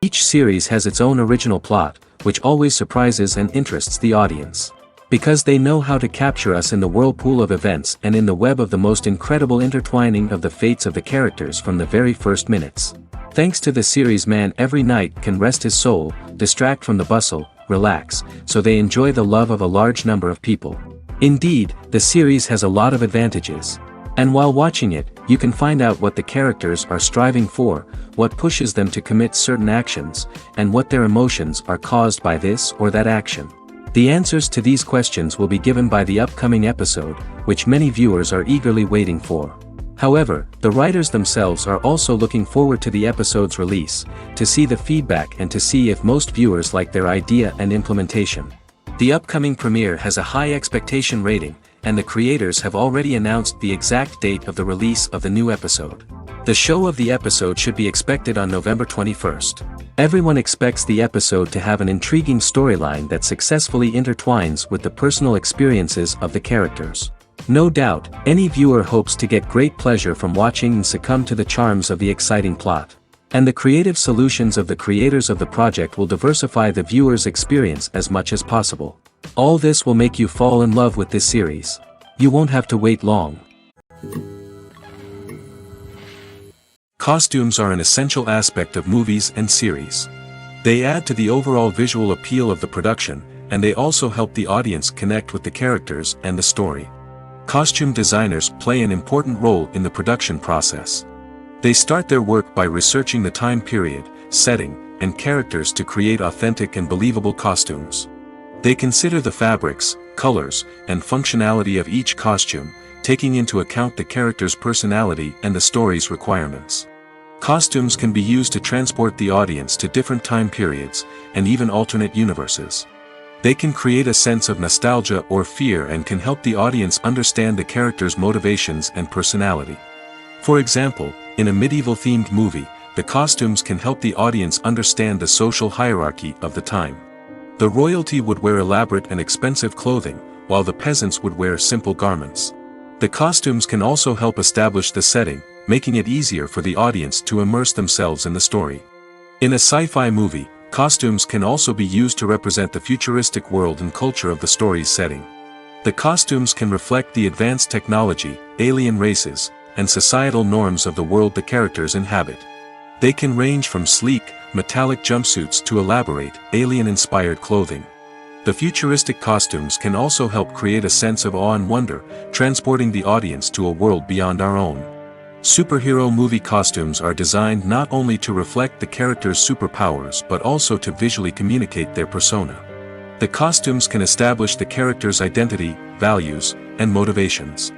Each series has its own original plot, which always surprises and interests the audience. Because they know how to capture us in the whirlpool of events and in the web of the most incredible intertwining of the fates of the characters from the very first minutes. Thanks to the series, man every night can rest his soul, distract from the bustle, relax, so they enjoy the love of a large number of people. Indeed, the series has a lot of advantages. And while watching it, you can find out what the characters are striving for, what pushes them to commit certain actions, and what their emotions are caused by this or that action. The answers to these questions will be given by the upcoming episode, which many viewers are eagerly waiting for. However, the writers themselves are also looking forward to the episode's release, to see the feedback and to see if most viewers like their idea and implementation. The upcoming premiere has a high expectation rating, and the creators have already announced the exact date of the release of the new episode. The show of the episode should be expected on November 21st. Everyone expects the episode to have an intriguing storyline that successfully intertwines with the personal experiences of the characters. No doubt, any viewer hopes to get great pleasure from watching and succumb to the charms of the exciting plot. And the creative solutions of the creators of the project will diversify the viewer's experience as much as possible. All this will make you fall in love with this series. You won't have to wait long. Costumes are an essential aspect of movies and series. They add to the overall visual appeal of the production, and they also help the audience connect with the characters and the story. Costume designers play an important role in the production process. They start their work by researching the time period, setting, and characters to create authentic and believable costumes. They consider the fabrics, colors, and functionality of each costume, taking into account the character's personality and the story's requirements. Costumes can be used to transport the audience to different time periods, and even alternate universes. They can create a sense of nostalgia or fear and can help the audience understand the character's motivations and personality. For example, in a medieval-themed movie, the costumes can help the audience understand the social hierarchy of the time. The royalty would wear elaborate and expensive clothing, while the peasants would wear simple garments. The costumes can also help establish the setting, making it easier for the audience to immerse themselves in the story. In a sci-fi movie, costumes can also be used to represent the futuristic world and culture of the story's setting. The costumes can reflect the advanced technology, alien races, and societal norms of the world the characters inhabit. They can range from sleek, metallic jumpsuits to elaborate, alien-inspired clothing. The futuristic costumes can also help create a sense of awe and wonder, transporting the audience to a world beyond our own. Superhero movie costumes are designed not only to reflect the character's superpowers but also to visually communicate their persona. The costumes can establish the character's identity, values, and motivations.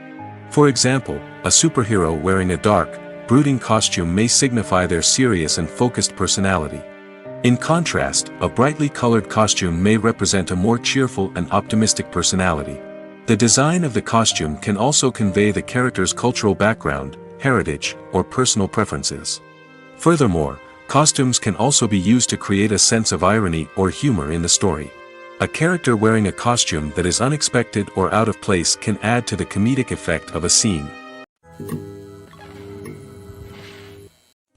For example, a superhero wearing a dark, brooding costume may signify their serious and focused personality. In contrast, a brightly colored costume may represent a more cheerful and optimistic personality. The design of the costume can also convey the character's cultural background, heritage, or personal preferences. Furthermore, costumes can also be used to create a sense of irony or humor in the story. A character wearing a costume that is unexpected or out of place can add to the comedic effect of a scene.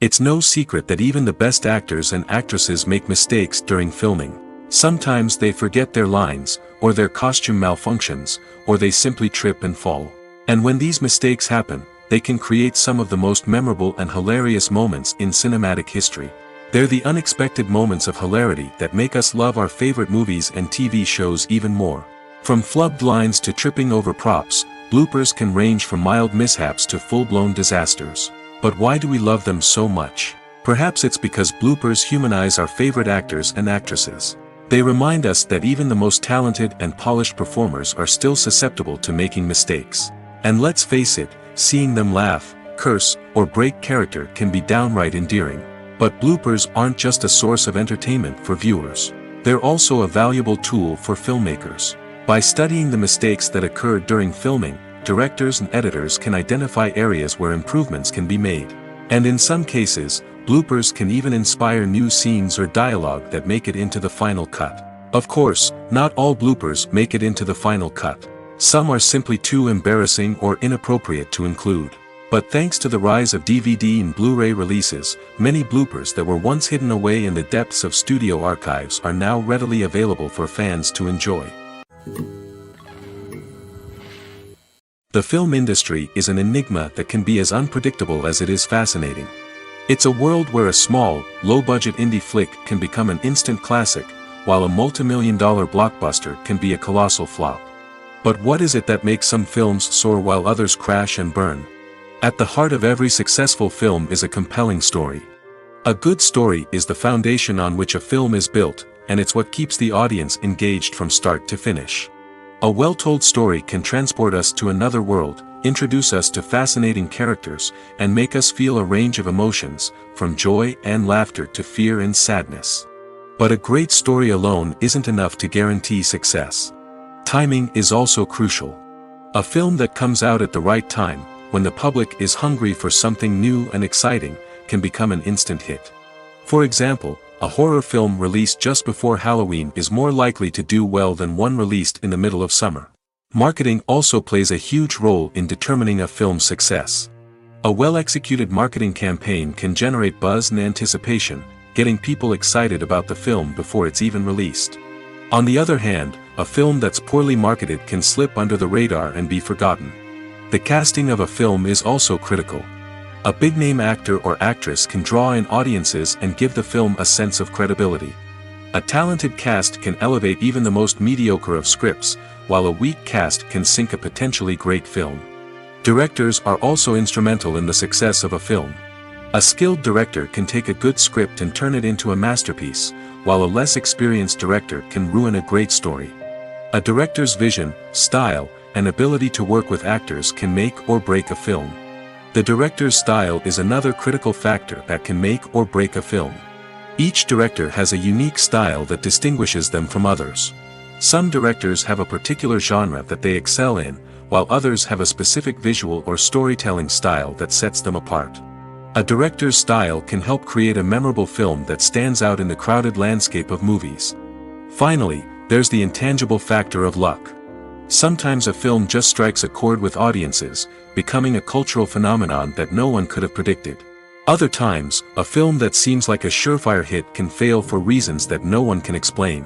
It's no secret that even the best actors and actresses make mistakes during filming. Sometimes they forget their lines, or their costume malfunctions, or they simply trip and fall. And when these mistakes happen, they can create some of the most memorable and hilarious moments in cinematic history. They're the unexpected moments of hilarity that make us love our favorite movies and TV shows even more. From flubbed lines to tripping over props, bloopers can range from mild mishaps to full-blown disasters. But why do we love them so much? Perhaps it's because bloopers humanize our favorite actors and actresses. They remind us that even the most talented and polished performers are still susceptible to making mistakes. And let's face it, seeing them laugh, curse, or break character can be downright endearing. But bloopers aren't just a source of entertainment for viewers. They're also a valuable tool for filmmakers. By studying the mistakes that occurred during filming, directors and editors can identify areas where improvements can be made. And in some cases, bloopers can even inspire new scenes or dialogue that make it into the final cut. Of course, not all bloopers make it into the final cut. Some are simply too embarrassing or inappropriate to include. But thanks to the rise of DVD and Blu-ray releases, many bloopers that were once hidden away in the depths of studio archives are now readily available for fans to enjoy. The film industry is an enigma that can be as unpredictable as it is fascinating. It's a world where a small, low-budget indie flick can become an instant classic, while a multi-million-dollar blockbuster can be a colossal flop. But what is it that makes some films soar while others crash and burn? At the heart of every successful film is a compelling story. A good story is the foundation on which a film is built, and it's what keeps the audience engaged from start to finish. A well-told story can transport us to another world, introduce us to fascinating characters, and make us feel a range of emotions, from joy and laughter to fear and sadness. But a great story alone isn't enough to guarantee success. Timing is also crucial. A film that comes out at the right time, when the public is hungry for something new and exciting, can become an instant hit. For example, a horror film released just before Halloween is more likely to do well than one released in the middle of summer. Marketing also plays a huge role in determining a film's success. A well-executed marketing campaign can generate buzz and anticipation, getting people excited about the film before it's even released. On the other hand, a film that's poorly marketed can slip under the radar and be forgotten. The casting of a film is also critical. A big-name actor or actress can draw in audiences and give the film a sense of credibility. A talented cast can elevate even the most mediocre of scripts, while a weak cast can sink a potentially great film. Directors are also instrumental in the success of a film. A skilled director can take a good script and turn it into a masterpiece, while a less experienced director can ruin a great story. A director's vision, style, and ability to work with actors can make or break a film. The director's style is another critical factor that can make or break a film. Each director has a unique style that distinguishes them from others. Some directors have a particular genre that they excel in, while others have a specific visual or storytelling style that sets them apart. A director's style can help create a memorable film that stands out in the crowded landscape of movies. Finally, there's the intangible factor of luck. Sometimes a film just strikes a chord with audiences, becoming a cultural phenomenon that no one could have predicted. Other times, a film that seems like a surefire hit can fail for reasons that no one can explain.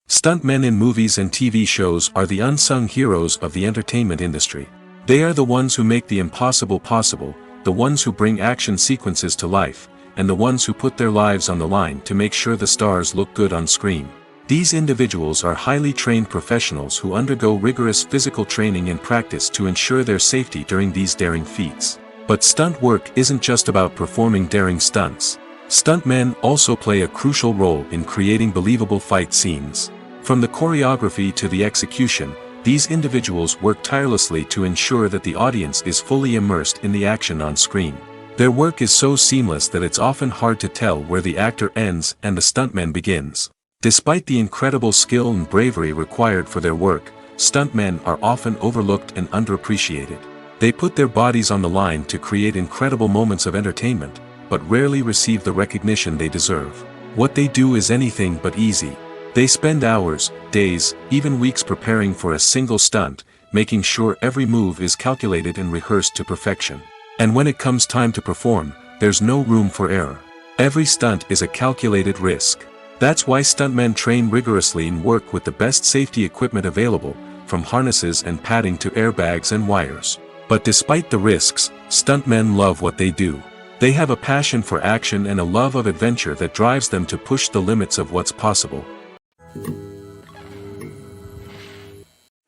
Stuntmen in movies and TV shows are the unsung heroes of the entertainment industry. They are the ones who make the impossible possible, the ones who bring action sequences to life, and the ones who put their lives on the line to make sure the stars look good on screen. These individuals are highly trained professionals who undergo rigorous physical training and practice to ensure their safety during these daring feats. But stunt work isn't just about performing daring stunts. Stuntmen also play a crucial role in creating believable fight scenes. From the choreography to the execution, these individuals work tirelessly to ensure that the audience is fully immersed in the action on screen. Their work is so seamless that it's often hard to tell where the actor ends and the stuntman begins. Despite the incredible skill and bravery required for their work, stuntmen are often overlooked and underappreciated. They put their bodies on the line to create incredible moments of entertainment, but rarely receive the recognition they deserve. What they do is anything but easy. They spend hours, days, even weeks preparing for a single stunt, making sure every move is calculated and rehearsed to perfection. And when it comes time to perform, there's no room for error. Every stunt is a calculated risk. That's why stuntmen train rigorously and work with the best safety equipment available, from harnesses and padding to airbags and wires. But despite the risks, stuntmen love what they do. They have a passion for action and a love of adventure that drives them to push the limits of what's possible.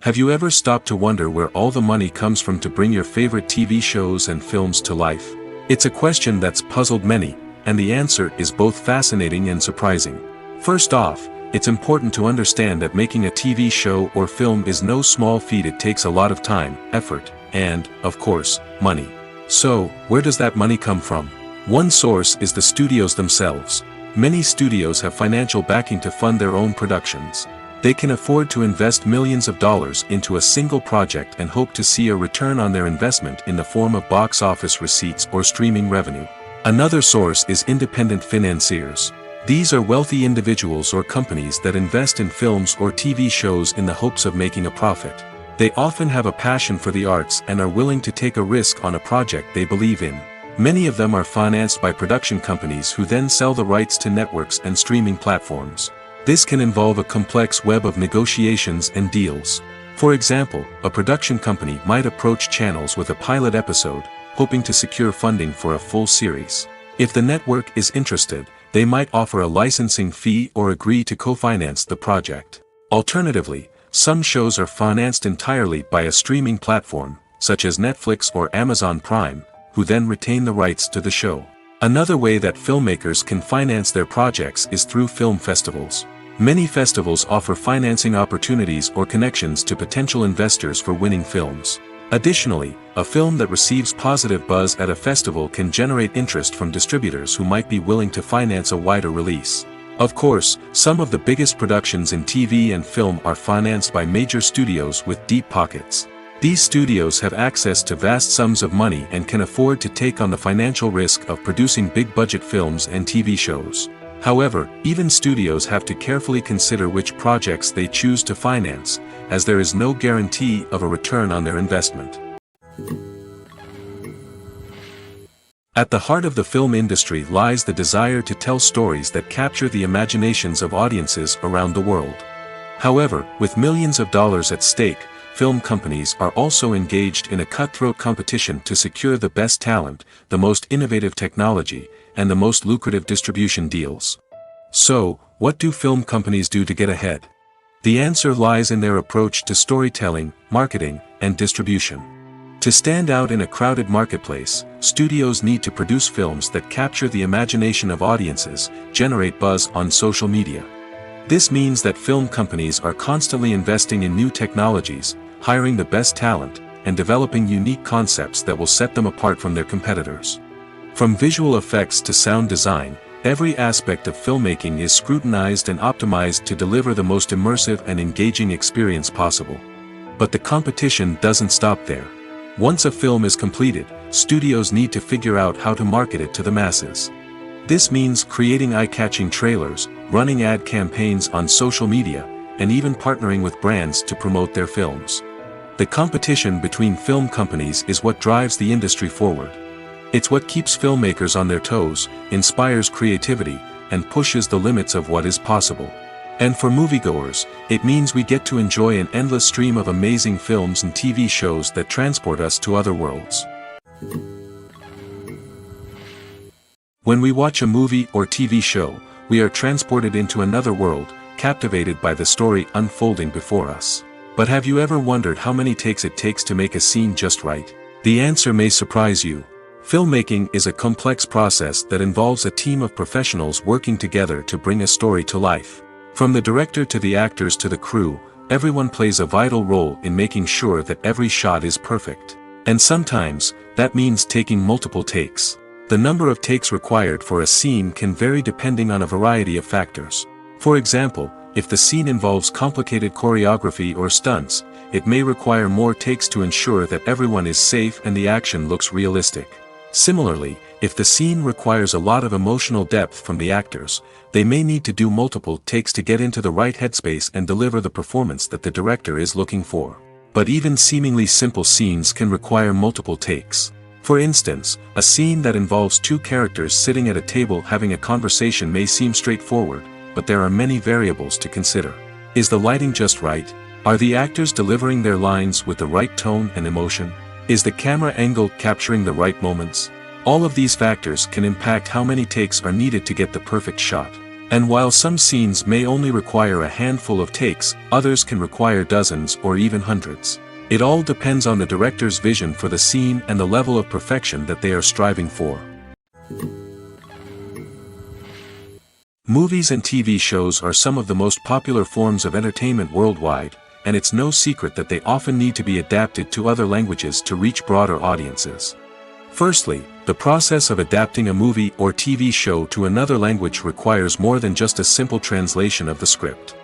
Have you ever stopped to wonder where all the money comes from to bring your favorite TV shows and films to life? It's a question that's puzzled many, and the answer is both fascinating and surprising. First off, it's important to understand that making a TV show or film is no small feat. It takes a lot of time, effort, and, of course, money. So, where does that money come from? One source is the studios themselves. Many studios have financial backing to fund their own productions. They can afford to invest millions of dollars into a single project and hope to see a return on their investment in the form of box office receipts or streaming revenue. Another source is independent financiers. These are wealthy individuals or companies that invest in films or TV shows in the hopes of making a profit. They often have a passion for the arts and are willing to take a risk on a project they believe in. Many of them are financed by production companies who then sell the rights to networks and streaming platforms. This can involve a complex web of negotiations and deals. For example, a production company might approach channels with a pilot episode, hoping to secure funding for a full series. If the network is interested, they might offer a licensing fee or agree to co-finance the project. Alternatively, some shows are financed entirely by a streaming platform, such as Netflix or Amazon Prime, who then retain the rights to the show. Another way that filmmakers can finance their projects is through film festivals. Many festivals offer financing opportunities or connections to potential investors for winning films. Additionally, a film that receives positive buzz at a festival can generate interest from distributors who might be willing to finance a wider release. Of course, some of the biggest productions in TV and film are financed by major studios with deep pockets. These studios have access to vast sums of money and can afford to take on the financial risk of producing big-budget films and TV shows. However, even studios have to carefully consider which projects they choose to finance, as there is no guarantee of a return on their investment. At the heart of the film industry lies the desire to tell stories that capture the imaginations of audiences around the world. However, with millions of dollars at stake, film companies are also engaged in a cutthroat competition to secure the best talent, the most innovative technology, and the most lucrative distribution deals. So, what do film companies do to get ahead? The answer lies in their approach to storytelling, marketing, and distribution. To stand out in a crowded marketplace, studios need to produce films that capture the imagination of audiences, generate buzz on social media. This means that film companies are constantly investing in new technologies, hiring the best talent, and developing unique concepts that will set them apart from their competitors. From visual effects to sound design, every aspect of filmmaking is scrutinized and optimized to deliver the most immersive and engaging experience possible. But the competition doesn't stop there. Once a film is completed, studios need to figure out how to market it to the masses. This means creating eye-catching trailers, running ad campaigns on social media, and even partnering with brands to promote their films. The competition between film companies is what drives the industry forward. It's what keeps filmmakers on their toes, inspires creativity, and pushes the limits of what is possible. And for moviegoers, it means we get to enjoy an endless stream of amazing films and TV shows that transport us to other worlds. When we watch a movie or TV show, we are transported into another world, captivated by the story unfolding before us. But have you ever wondered how many takes it takes to make a scene just right? The answer may surprise you. Filmmaking is a complex process that involves a team of professionals working together to bring a story to life. From the director to the actors to the crew, everyone plays a vital role in making sure that every shot is perfect. And sometimes, that means taking multiple takes. The number of takes required for a scene can vary depending on a variety of factors. For example, if the scene involves complicated choreography or stunts, it may require more takes to ensure that everyone is safe and the action looks realistic. Similarly, if the scene requires a lot of emotional depth from the actors, they may need to do multiple takes to get into the right headspace and deliver the performance that the director is looking for. But even seemingly simple scenes can require multiple takes. For instance, a scene that involves two characters sitting at a table having a conversation may seem straightforward, but there are many variables to consider. Is the lighting just right? Are the actors delivering their lines with the right tone and emotion? Is the camera angle capturing the right moments? All of these factors can impact how many takes are needed to get the perfect shot. And while some scenes may only require a handful of takes, others can require dozens or even hundreds. It all depends on the director's vision for the scene and the level of perfection that they are striving for. Movies and TV shows are some of the most popular forms of entertainment worldwide, and it's no secret that they often need to be adapted to other languages to reach broader audiences. Firstly, the process of adapting a movie or TV show to another language requires more than just a simple translation of the script.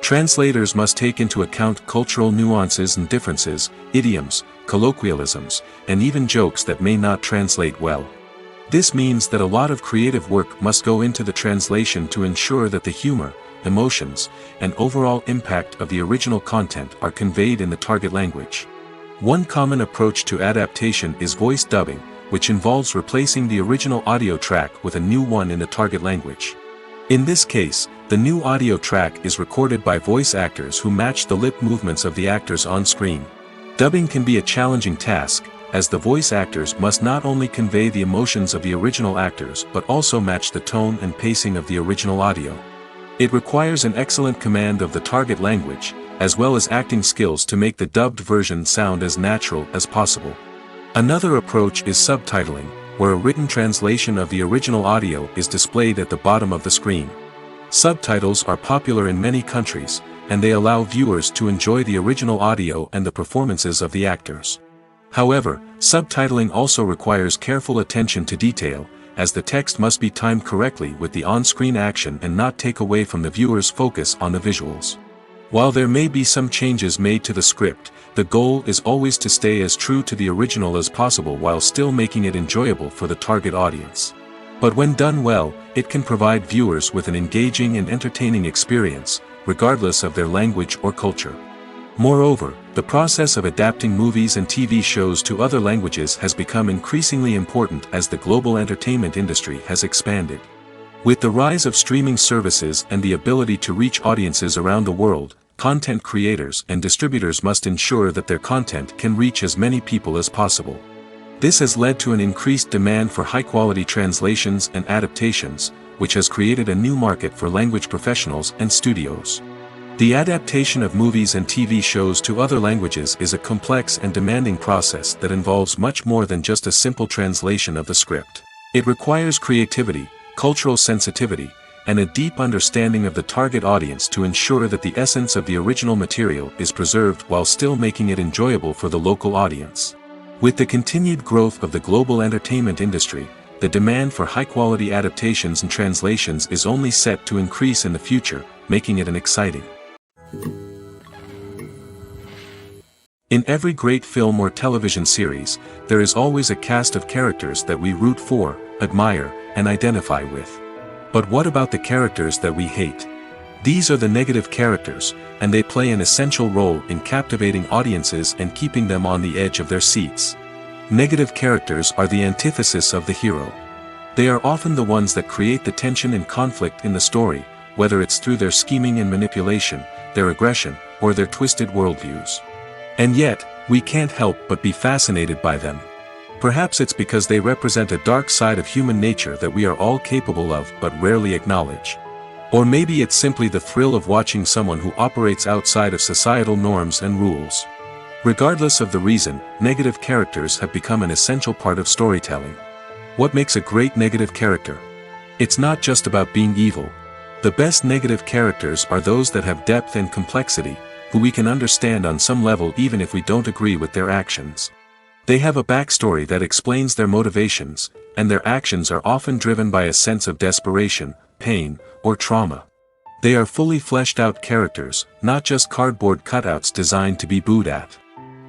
Translators must take into account cultural nuances and differences, idioms, colloquialisms, and even jokes that may not translate well. This means that a lot of creative work must go into the translation to ensure that the humor, emotions, and overall impact of the original content are conveyed in the target language. One common approach to adaptation is voice dubbing, which involves replacing the original audio track with a new one in the target language. In this case, the new audio track is recorded by voice actors who match the lip movements of the actors on screen. Dubbing can be a challenging task, as the voice actors must not only convey the emotions of the original actors but also match the tone and pacing of the original audio. It requires an excellent command of the target language, as well as acting skills to make the dubbed version sound as natural as possible. Another approach is subtitling, where a written translation of the original audio is displayed at the bottom of the screen. Subtitles are popular in many countries, and they allow viewers to enjoy the original audio and the performances of the actors. However, subtitling also requires careful attention to detail, as the text must be timed correctly with the on-screen action and not take away from the viewer's focus on the visuals. While there may be some changes made to the script, the goal is always to stay as true to the original as possible while still making it enjoyable for the target audience. But when done well, it can provide viewers with an engaging and entertaining experience, regardless of their language or culture. Moreover, the process of adapting movies and TV shows to other languages has become increasingly important as the global entertainment industry has expanded. With the rise of streaming services and the ability to reach audiences around the world, content creators and distributors must ensure that their content can reach as many people as possible. This has led to an increased demand for high-quality translations and adaptations, which has created a new market for language professionals and studios. The adaptation of movies and TV shows to other languages is a complex and demanding process that involves much more than just a simple translation of the script. It requires creativity, cultural sensitivity, and a deep understanding of the target audience to ensure that the essence of the original material is preserved while still making it enjoyable for the local audience. With the continued growth of the global entertainment industry, the demand for high-quality adaptations and translations is only set to increase in the future, making it an exciting. In every great film or television series, there is always a cast of characters that we root for, admire, and identify with. But what about the characters that we hate? These are the negative characters, and they play an essential role in captivating audiences and keeping them on the edge of their seats. Negative characters are the antithesis of the hero. They are often the ones that create the tension and conflict in the story, whether it's through their scheming and manipulation, their aggression, or their twisted worldviews. And yet, we can't help but be fascinated by them. Perhaps it's because they represent a dark side of human nature that we are all capable of but rarely acknowledge. Or maybe it's simply the thrill of watching someone who operates outside of societal norms and rules. Regardless of the reason, negative characters have become an essential part of storytelling. What makes a great negative character? It's not just about being evil. The best negative characters are those that have depth and complexity, who we can understand on some level even if we don't agree with their actions. They have a backstory that explains their motivations, and their actions are often driven by a sense of desperation, pain, or trauma. They are fully fleshed out characters, not just cardboard cutouts designed to be booed at.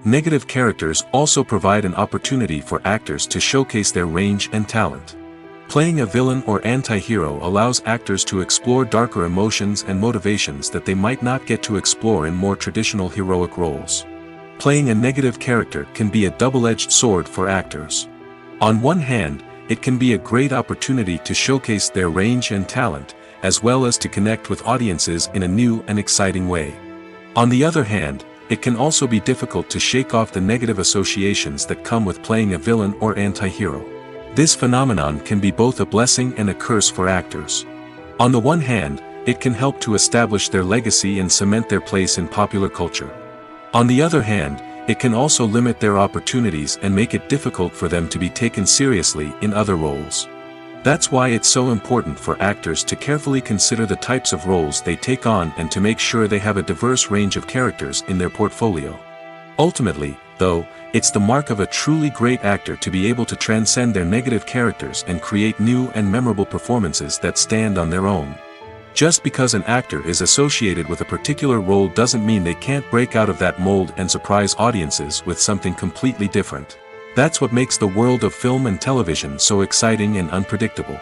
Negative characters also provide an opportunity for actors to showcase their range and talent. Playing a villain or anti-hero allows actors to explore darker emotions and motivations that they might not get to explore in more traditional heroic roles. Playing a negative character can be a double-edged sword for actors. On one hand, it can be a great opportunity to showcase their range and talent, as well as to connect with audiences in a new and exciting way. On the other hand, it can also be difficult to shake off the negative associations that come with playing a villain or anti-hero. This phenomenon can be both a blessing and a curse for actors. On the one hand, it can help to establish their legacy and cement their place in popular culture. On the other hand, it can also limit their opportunities and make it difficult for them to be taken seriously in other roles. That's why it's so important for actors to carefully consider the types of roles they take on and to make sure they have a diverse range of characters in their portfolio. Ultimately, though, it's the mark of a truly great actor to be able to transcend their negative characters and create new and memorable performances that stand on their own. Just because an actor is associated with a particular role doesn't mean they can't break out of that mold and surprise audiences with something completely different. That's what makes the world of film and television so exciting and unpredictable.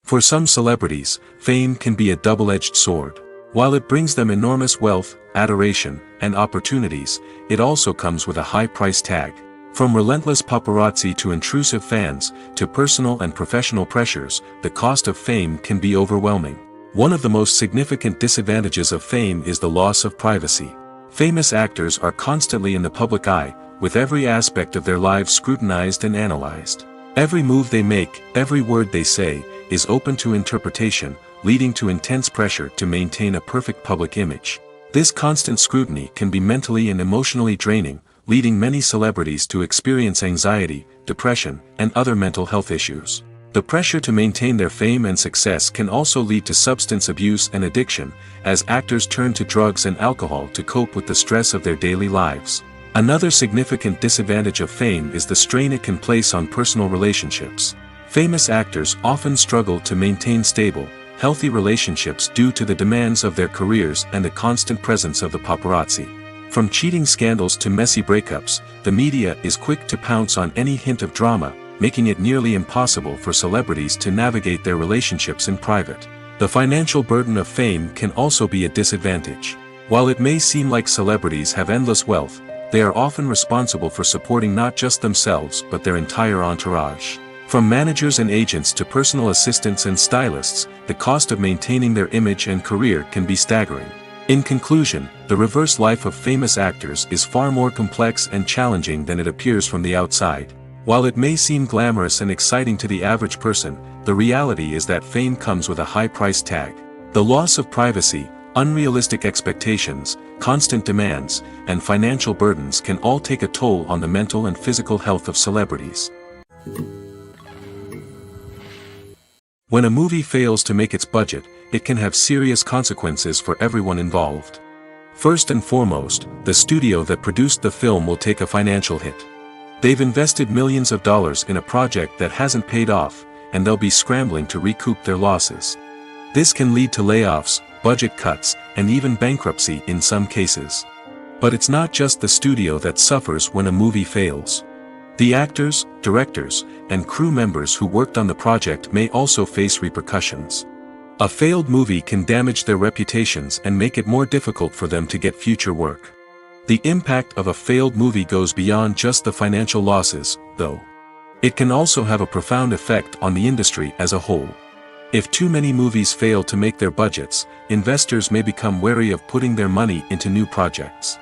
For some celebrities, fame can be a double-edged sword. While it brings them enormous wealth, adoration, and opportunities, it also comes with a high price tag. From relentless paparazzi to intrusive fans, to personal and professional pressures, the cost of fame can be overwhelming. One of the most significant disadvantages of fame is the loss of privacy. Famous actors are constantly in the public eye, with every aspect of their lives scrutinized and analyzed. Every move they make, every word they say, is open to interpretation, leading to intense pressure to maintain a perfect public image. This constant scrutiny can be mentally and emotionally draining, leading many celebrities to experience anxiety, depression, and other mental health issues. The pressure to maintain their fame and success can also lead to substance abuse and addiction, as actors turn to drugs and alcohol to cope with the stress of their daily lives. Another significant disadvantage of fame is the strain it can place on personal relationships. Famous actors often struggle to maintain stable, healthy relationships due to the demands of their careers and the constant presence of the paparazzi. From cheating scandals to messy breakups, the media is quick to pounce on any hint of drama, making it nearly impossible for celebrities to navigate their relationships in private. The financial burden of fame can also be a disadvantage. While it may seem like celebrities have endless wealth, they are often responsible for supporting not just themselves but their entire entourage. From managers and agents to personal assistants and stylists, the cost of maintaining their image and career can be staggering. In conclusion, the reverse life of famous actors is far more complex and challenging than it appears from the outside. While it may seem glamorous and exciting to the average person, the reality is that fame comes with a high price tag. The loss of privacy, unrealistic expectations, constant demands, and financial burdens can all take a toll on the mental and physical health of celebrities. When a movie fails to make its budget, it can have serious consequences for everyone involved. First and foremost, the studio that produced the film will take a financial hit. They've invested millions of dollars in a project that hasn't paid off, and they'll be scrambling to recoup their losses. This can lead to layoffs, budget cuts, and even bankruptcy in some cases. But it's not just the studio that suffers when a movie fails. The actors, directors, and crew members who worked on the project may also face repercussions. A failed movie can damage their reputations and make it more difficult for them to get future work. The impact of a failed movie goes beyond just the financial losses, though. It can also have a profound effect on the industry as a whole. If too many movies fail to make their budgets, investors may become wary of putting their money into new projects.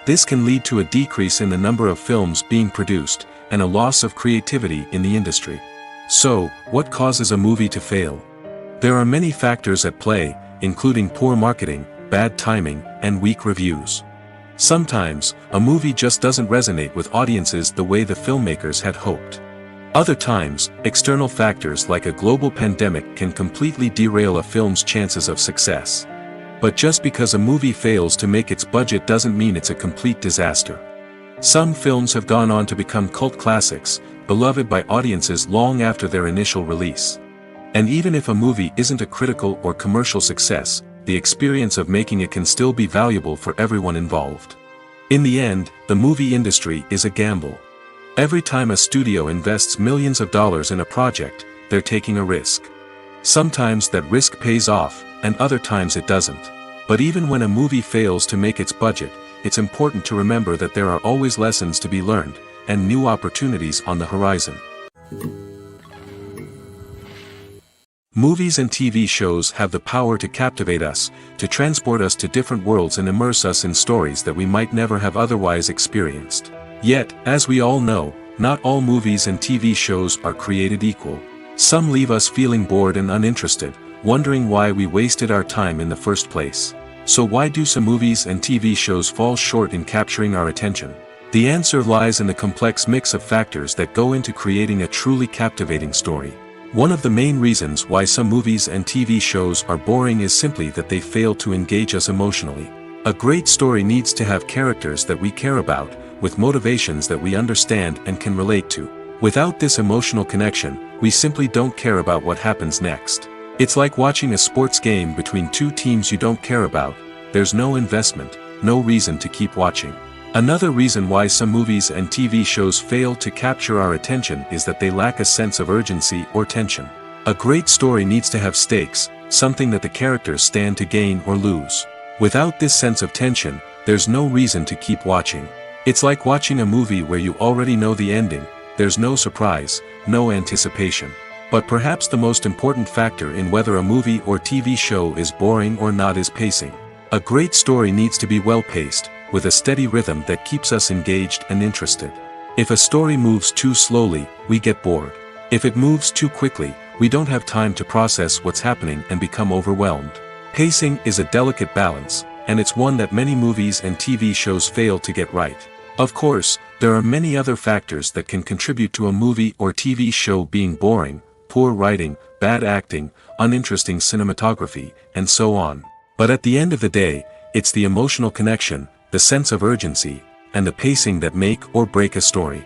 This can lead to a decrease in the number of films being produced, and a loss of creativity in the industry. So, what causes a movie to fail? There are many factors at play, including poor marketing, bad timing, and weak reviews. Sometimes, a movie just doesn't resonate with audiences the way the filmmakers had hoped. Other times, external factors like a global pandemic can completely derail a film's chances of success. But just because a movie fails to make its budget doesn't mean it's a complete disaster. Some films have gone on to become cult classics, beloved by audiences long after their initial release. And even if a movie isn't a critical or commercial success, the experience of making it can still be valuable for everyone involved. In the end, the movie industry is a gamble. Every time a studio invests millions of dollars in a project, they're taking a risk. Sometimes that risk pays off, and other times it doesn't. But even when a movie fails to make its budget, it's important to remember that there are always lessons to be learned, and new opportunities on the horizon. Movies and TV shows have the power to captivate us, to transport us to different worlds and immerse us in stories that we might never have otherwise experienced. Yet, as we all know, not all movies and TV shows are created equal. Some leave us feeling bored and uninterested, wondering why we wasted our time in the first place. So why do some movies and TV shows fall short in capturing our attention? The answer lies in the complex mix of factors that go into creating a truly captivating story. One of the main reasons why some movies and TV shows are boring is simply that they fail to engage us emotionally. A great story needs to have characters that we care about, with motivations that we understand and can relate to. Without this emotional connection, we simply don't care about what happens next. It's like watching a sports game between two teams you don't care about. There's no investment, no reason to keep watching. Another reason why some movies and TV shows fail to capture our attention is that they lack a sense of urgency or tension. A great story needs to have stakes, something that the characters stand to gain or lose. Without this sense of tension, there's no reason to keep watching. It's like watching a movie where you already know the ending, there's no surprise, no anticipation. But perhaps the most important factor in whether a movie or TV show is boring or not is pacing. A great story needs to be well-paced, with a steady rhythm that keeps us engaged and interested. If a story moves too slowly, we get bored. If it moves too quickly, we don't have time to process what's happening and become overwhelmed. Pacing is a delicate balance, and it's one that many movies and TV shows fail to get right. Of course, there are many other factors that can contribute to a movie or TV show being boring: poor writing, bad acting, uninteresting cinematography, and so on. But at the end of the day, it's the emotional connection, the sense of urgency, and the pacing that make or break a story.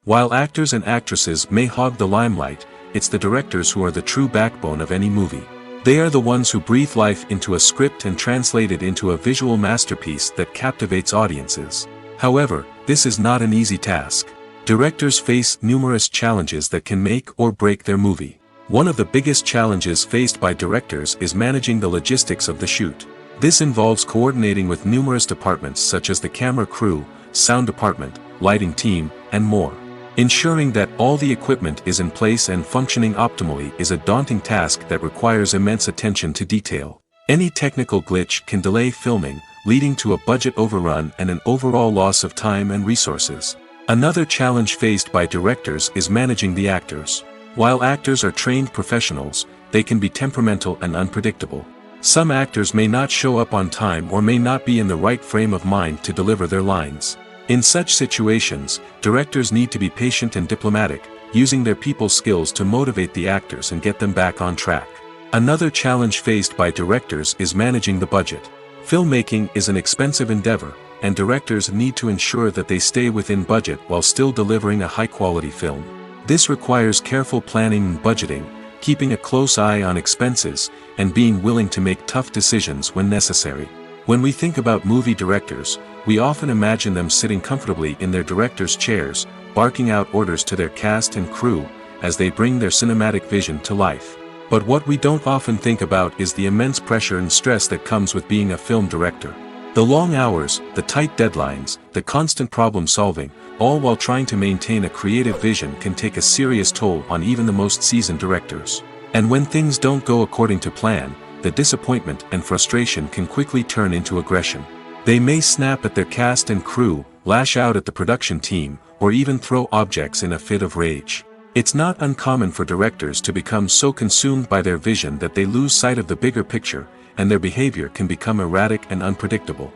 While actors and actresses may hog the limelight, it's the directors who are the true backbone of any movie. They are the ones who breathe life into a script and translate it into a visual masterpiece that captivates audiences. However, this is not an easy task. Directors face numerous challenges that can make or break their movie. One of the biggest challenges faced by directors is managing the logistics of the shoot. This involves coordinating with numerous departments such as the camera crew, sound department, lighting team, and more. Ensuring that all the equipment is in place and functioning optimally is a daunting task that requires immense attention to detail. Any technical glitch can delay filming, leading to a budget overrun and an overall loss of time and resources. Another challenge faced by directors is managing the actors. While actors are trained professionals, they can be temperamental and unpredictable. Some actors may not show up on time or may not be in the right frame of mind to deliver their lines. In such situations, directors need to be patient and diplomatic, using their people skills to motivate the actors and get them back on track. Another challenge faced by directors is managing the budget. Filmmaking is an expensive endeavor, and directors need to ensure that they stay within budget while still delivering a high-quality film. This requires careful planning and budgeting, keeping a close eye on expenses, and being willing to make tough decisions when necessary. When we think about movie directors, we often imagine them sitting comfortably in their director's chairs, barking out orders to their cast and crew, as they bring their cinematic vision to life. But what we don't often think about is the immense pressure and stress that comes with being a film director. The long hours, the tight deadlines, the constant problem solving, all while trying to maintain a creative vision can take a serious toll on even the most seasoned directors. And when things don't go according to plan, the disappointment and frustration can quickly turn into aggression. They may snap at their cast and crew, lash out at the production team, or even throw objects in a fit of rage. It's not uncommon for directors to become so consumed by their vision that they lose sight of the bigger picture, and their behavior can become erratic and unpredictable.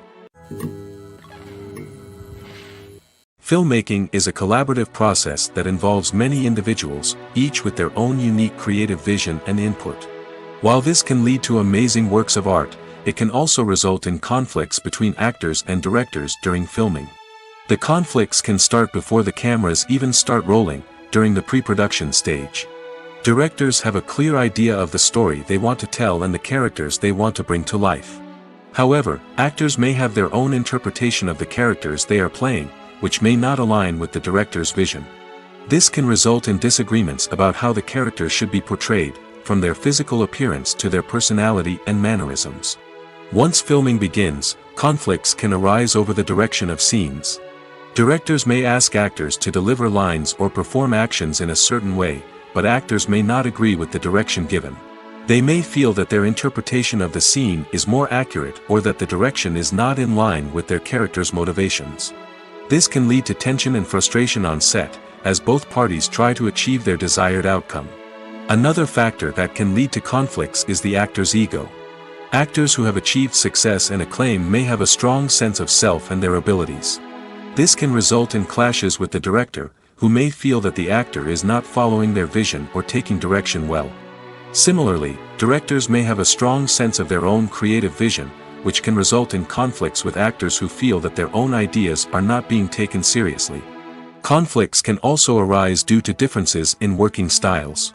Filmmaking is a collaborative process that involves many individuals, each with their own unique creative vision and input. While this can lead to amazing works of art, it can also result in conflicts between actors and directors during filming. The conflicts can start before the cameras even start rolling, during the pre-production stage. Directors have a clear idea of the story they want to tell and the characters they want to bring to life. However, actors may have their own interpretation of the characters they are playing, which may not align with the director's vision. This can result in disagreements about how the characters should be portrayed, from their physical appearance to their personality and mannerisms. Once filming begins, conflicts can arise over the direction of scenes. Directors may ask actors to deliver lines or perform actions in a certain way, but actors may not agree with the direction given. They may feel that their interpretation of the scene is more accurate or that the direction is not in line with their character's motivations. This can lead to tension and frustration on set, as both parties try to achieve their desired outcome. Another factor that can lead to conflicts is the actor's ego. Actors who have achieved success and acclaim may have a strong sense of self and their abilities. This can result in clashes with the director, who may feel that the actor is not following their vision or taking direction well. Similarly, directors may have a strong sense of their own creative vision, which can result in conflicts with actors who feel that their own ideas are not being taken seriously. Conflicts can also arise due to differences in working styles.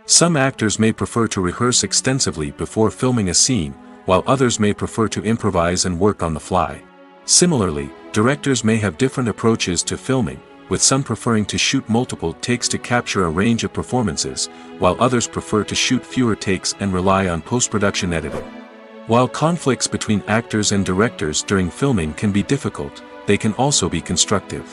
Some actors may prefer to rehearse extensively before filming a scene, while others may prefer to improvise and work on the fly. Similarly, directors may have different approaches to filming, with some preferring to shoot multiple takes to capture a range of performances, while others prefer to shoot fewer takes and rely on post-production editing. While conflicts between actors and directors during filming can be difficult, they can also be constructive.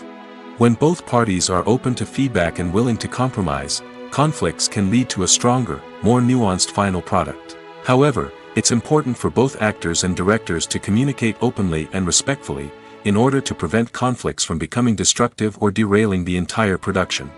When both parties are open to feedback and willing to compromise, conflicts can lead to a stronger, more nuanced final product. However, it's important for both actors and directors to communicate openly and respectfully, in order to prevent conflicts from becoming destructive or derailing the entire production.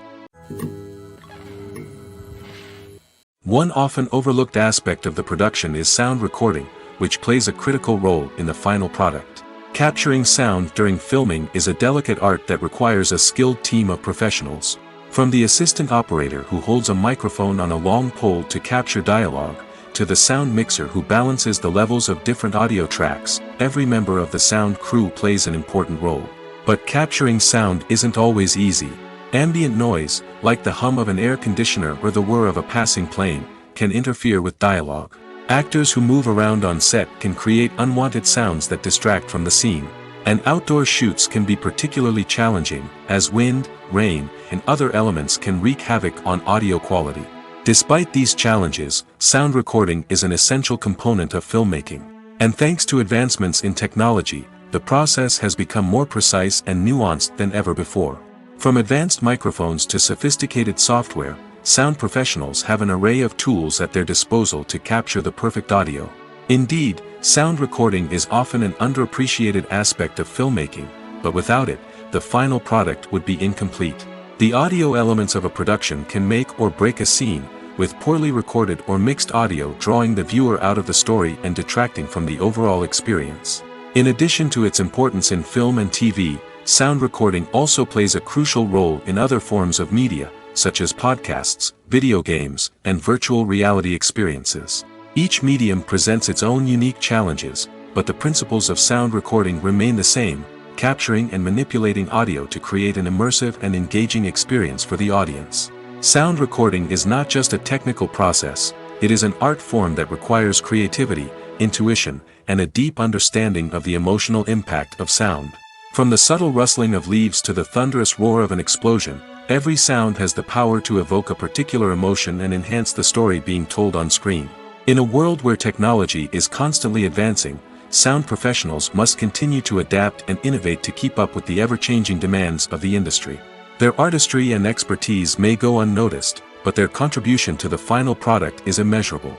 One often overlooked aspect of the production is sound recording, which plays a critical role in the final product. Capturing sound during filming is a delicate art that requires a skilled team of professionals. From the assistant operator who holds a microphone on a long pole to capture dialogue, to the sound mixer who balances the levels of different audio tracks, every member of the sound crew plays an important role. But capturing sound isn't always easy. Ambient noise, like the hum of an air conditioner or the whir of a passing plane, can interfere with dialogue. Actors who move around on set can create unwanted sounds that distract from the scene. And outdoor shoots can be particularly challenging, as wind, rain, and other elements can wreak havoc on audio quality. Despite these challenges, sound recording is an essential component of filmmaking. And thanks to advancements in technology, the process has become more precise and nuanced than ever before. From advanced microphones to sophisticated software, sound professionals have an array of tools at their disposal to capture the perfect audio. Indeed, sound recording is often an underappreciated aspect of filmmaking, but without it, the final product would be incomplete. The audio elements of a production can make or break a scene, with poorly recorded or mixed audio drawing the viewer out of the story and detracting from the overall experience. In addition to its importance in film and TV, sound recording also plays a crucial role in other forms of media, such as podcasts, video games, and virtual reality experiences. Each medium presents its own unique challenges, but the principles of sound recording remain the same: capturing and manipulating audio to create an immersive and engaging experience for the audience. Sound recording is not just a technical process, it is an art form that requires creativity, intuition, and a deep understanding of the emotional impact of sound. From the subtle rustling of leaves to the thunderous roar of an explosion, every sound has the power to evoke a particular emotion and enhance the story being told on screen. In a world where technology is constantly advancing, sound professionals must continue to adapt and innovate to keep up with the ever-changing demands of the industry. Their artistry and expertise may go unnoticed, but their contribution to the final product is immeasurable.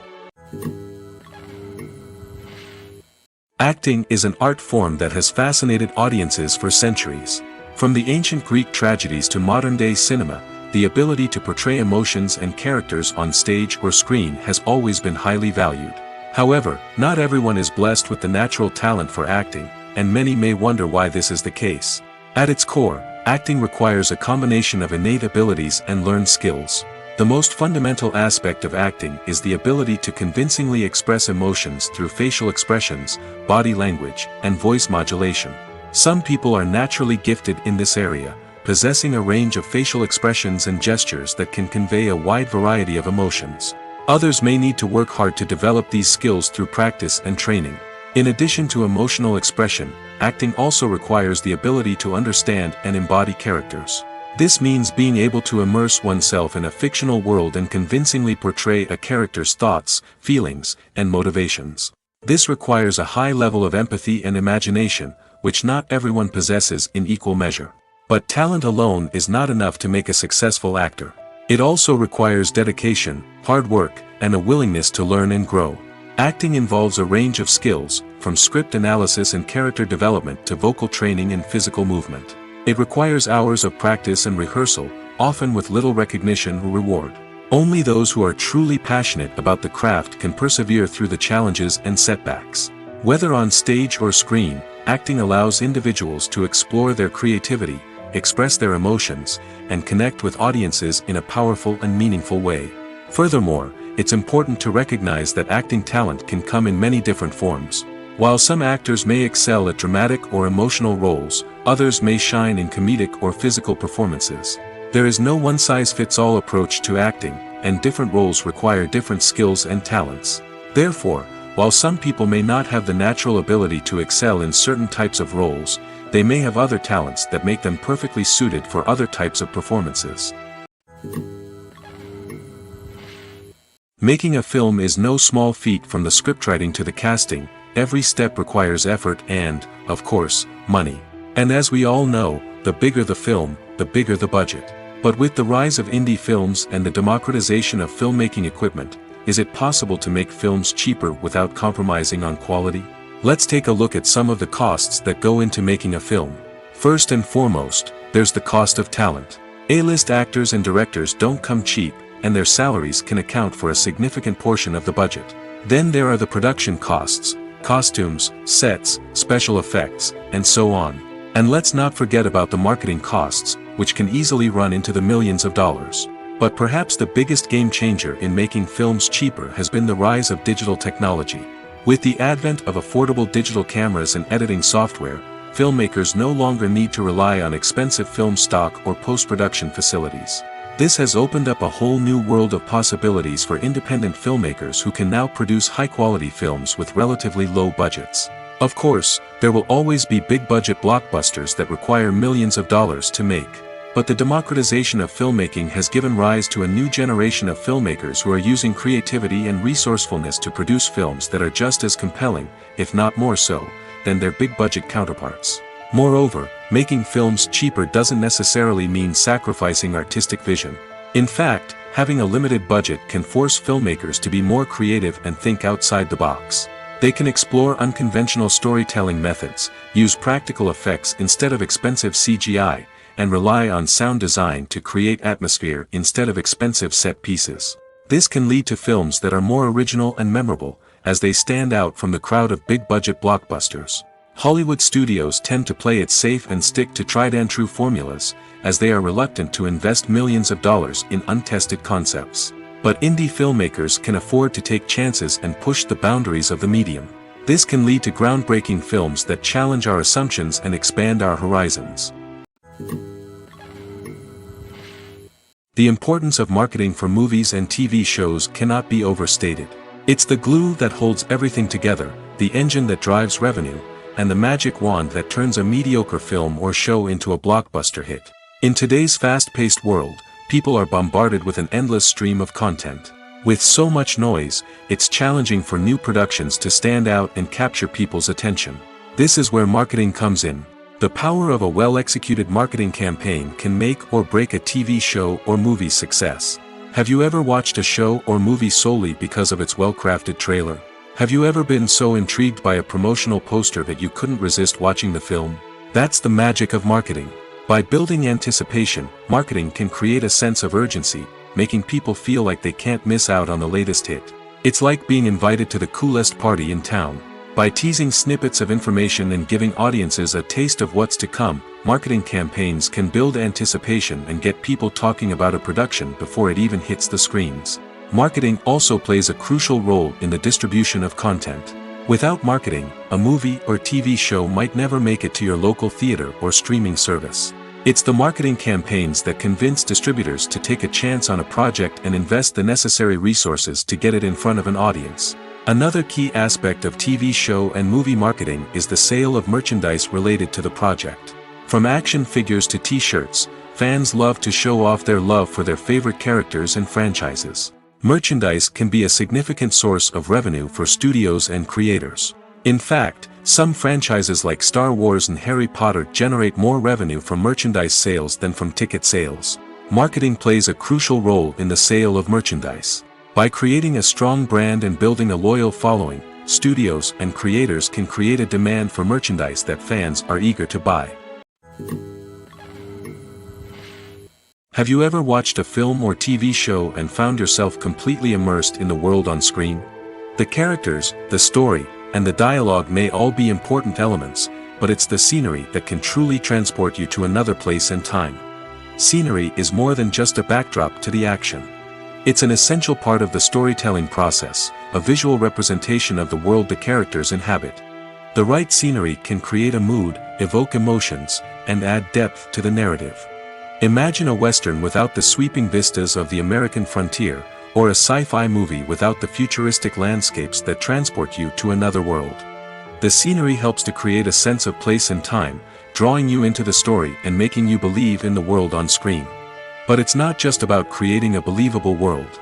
Acting is an art form that has fascinated audiences for centuries. From the ancient Greek tragedies to modern-day cinema, the ability to portray emotions and characters on stage or screen has always been highly valued. However, not everyone is blessed with the natural talent for acting, and many may wonder why this is the case. At its core, acting requires a combination of innate abilities and learned skills. The most fundamental aspect of acting is the ability to convincingly express emotions through facial expressions, body language, and voice modulation. Some people are naturally gifted in this area, possessing a range of facial expressions and gestures that can convey a wide variety of emotions. Others may need to work hard to develop these skills through practice and training. In addition to emotional expression, acting also requires the ability to understand and embody characters. This means being able to immerse oneself in a fictional world and convincingly portray a character's thoughts, feelings, and motivations. This requires a high level of empathy and imagination, which not everyone possesses in equal measure. But talent alone is not enough to make a successful actor. It also requires dedication, hard work, and a willingness to learn and grow. Acting involves a range of skills, from script analysis and character development to vocal training and physical movement. It requires hours of practice and rehearsal, often with little recognition or reward. Only those who are truly passionate about the craft can persevere through the challenges and setbacks. Whether on stage or screen, acting allows individuals to explore their creativity, express their emotions, and connect with audiences in a powerful and meaningful way. Furthermore, it's important to recognize that acting talent can come in many different forms. While some actors may excel at dramatic or emotional roles, others may shine in comedic or physical performances. There is no one-size-fits-all approach to acting, and different roles require different skills and talents. Therefore, while some people may not have the natural ability to excel in certain types of roles, they may have other talents that make them perfectly suited for other types of performances. Making a film is no small feat. From the scriptwriting to the casting, every step requires effort and, of course, money. And as we all know, the bigger the film, the bigger the budget. But with the rise of indie films and the democratization of filmmaking equipment, is it possible to make films cheaper without compromising on quality? Let's take a look at some of the costs that go into making a film. First and foremost, there's the cost of talent. A-list actors and directors don't come cheap, and their salaries can account for a significant portion of the budget. Then there are the production costs, costumes, sets, special effects, and so on. And let's not forget about the marketing costs, which can easily run into the millions of dollars. But perhaps the biggest game changer in making films cheaper has been the rise of digital technology. With the advent of affordable digital cameras and editing software, filmmakers no longer need to rely on expensive film stock or post-production facilities. This has opened up a whole new world of possibilities for independent filmmakers who can now produce high-quality films with relatively low budgets. Of course, there will always be big-budget blockbusters that require millions of dollars to make. But the democratization of filmmaking has given rise to a new generation of filmmakers who are using creativity and resourcefulness to produce films that are just as compelling, if not more so, than their big-budget counterparts. Moreover, making films cheaper doesn't necessarily mean sacrificing artistic vision. In fact, having a limited budget can force filmmakers to be more creative and think outside the box. They can explore unconventional storytelling methods, use practical effects instead of expensive CGI, and rely on sound design to create atmosphere instead of expensive set pieces. This can lead to films that are more original and memorable, as they stand out from the crowd of big-budget blockbusters. Hollywood studios tend to play it safe and stick to tried-and-true formulas, as they are reluctant to invest millions of dollars in untested concepts. But indie filmmakers can afford to take chances and push the boundaries of the medium. This can lead to groundbreaking films that challenge our assumptions and expand our horizons. The importance of marketing for movies and TV shows cannot be overstated. It's the glue that holds everything together, the engine that drives revenue, and the magic wand that turns a mediocre film or show into a blockbuster hit. In today's fast-paced world, people are bombarded with an endless stream of content. With so much noise, it's challenging for new productions to stand out and capture people's attention. This is where marketing comes in. The power of a well-executed marketing campaign can make or break a TV show or movie's success. Have you ever watched a show or movie solely because of its well-crafted trailer? Have you ever been so intrigued by a promotional poster that you couldn't resist watching the film? That's the magic of marketing. By building anticipation, marketing can create a sense of urgency, making people feel like they can't miss out on the latest hit. It's like being invited to the coolest party in town. By teasing snippets of information and giving audiences a taste of what's to come, marketing campaigns can build anticipation and get people talking about a production before it even hits the screens. Marketing also plays a crucial role in the distribution of content. Without marketing, a movie or TV show might never make it to your local theater or streaming service. It's the marketing campaigns that convince distributors to take a chance on a project and invest the necessary resources to get it in front of an audience. Another key aspect of TV show and movie marketing is the sale of merchandise related to the project. From action figures to t-shirts, fans love to show off their love for their favorite characters and franchises. Merchandise can be a significant source of revenue for studios and creators. In fact, some franchises like Star Wars and Harry Potter generate more revenue from merchandise sales than from ticket sales. Marketing plays a crucial role in the sale of merchandise. By creating a strong brand and building a loyal following, studios and creators can create a demand for merchandise that fans are eager to buy. Have you ever watched a film or TV show and found yourself completely immersed in the world on screen? The characters, the story, and the dialogue may all be important elements, but it's the scenery that can truly transport you to another place and time. Scenery is more than just a backdrop to the action. It's an essential part of the storytelling process, a visual representation of the world the characters inhabit. The right scenery can create a mood, evoke emotions, and add depth to the narrative. Imagine a Western without the sweeping vistas of the American frontier, or a sci-fi movie without the futuristic landscapes that transport you to another world. The scenery helps to create a sense of place and time, drawing you into the story and making you believe in the world on screen. But it's not just about creating a believable world.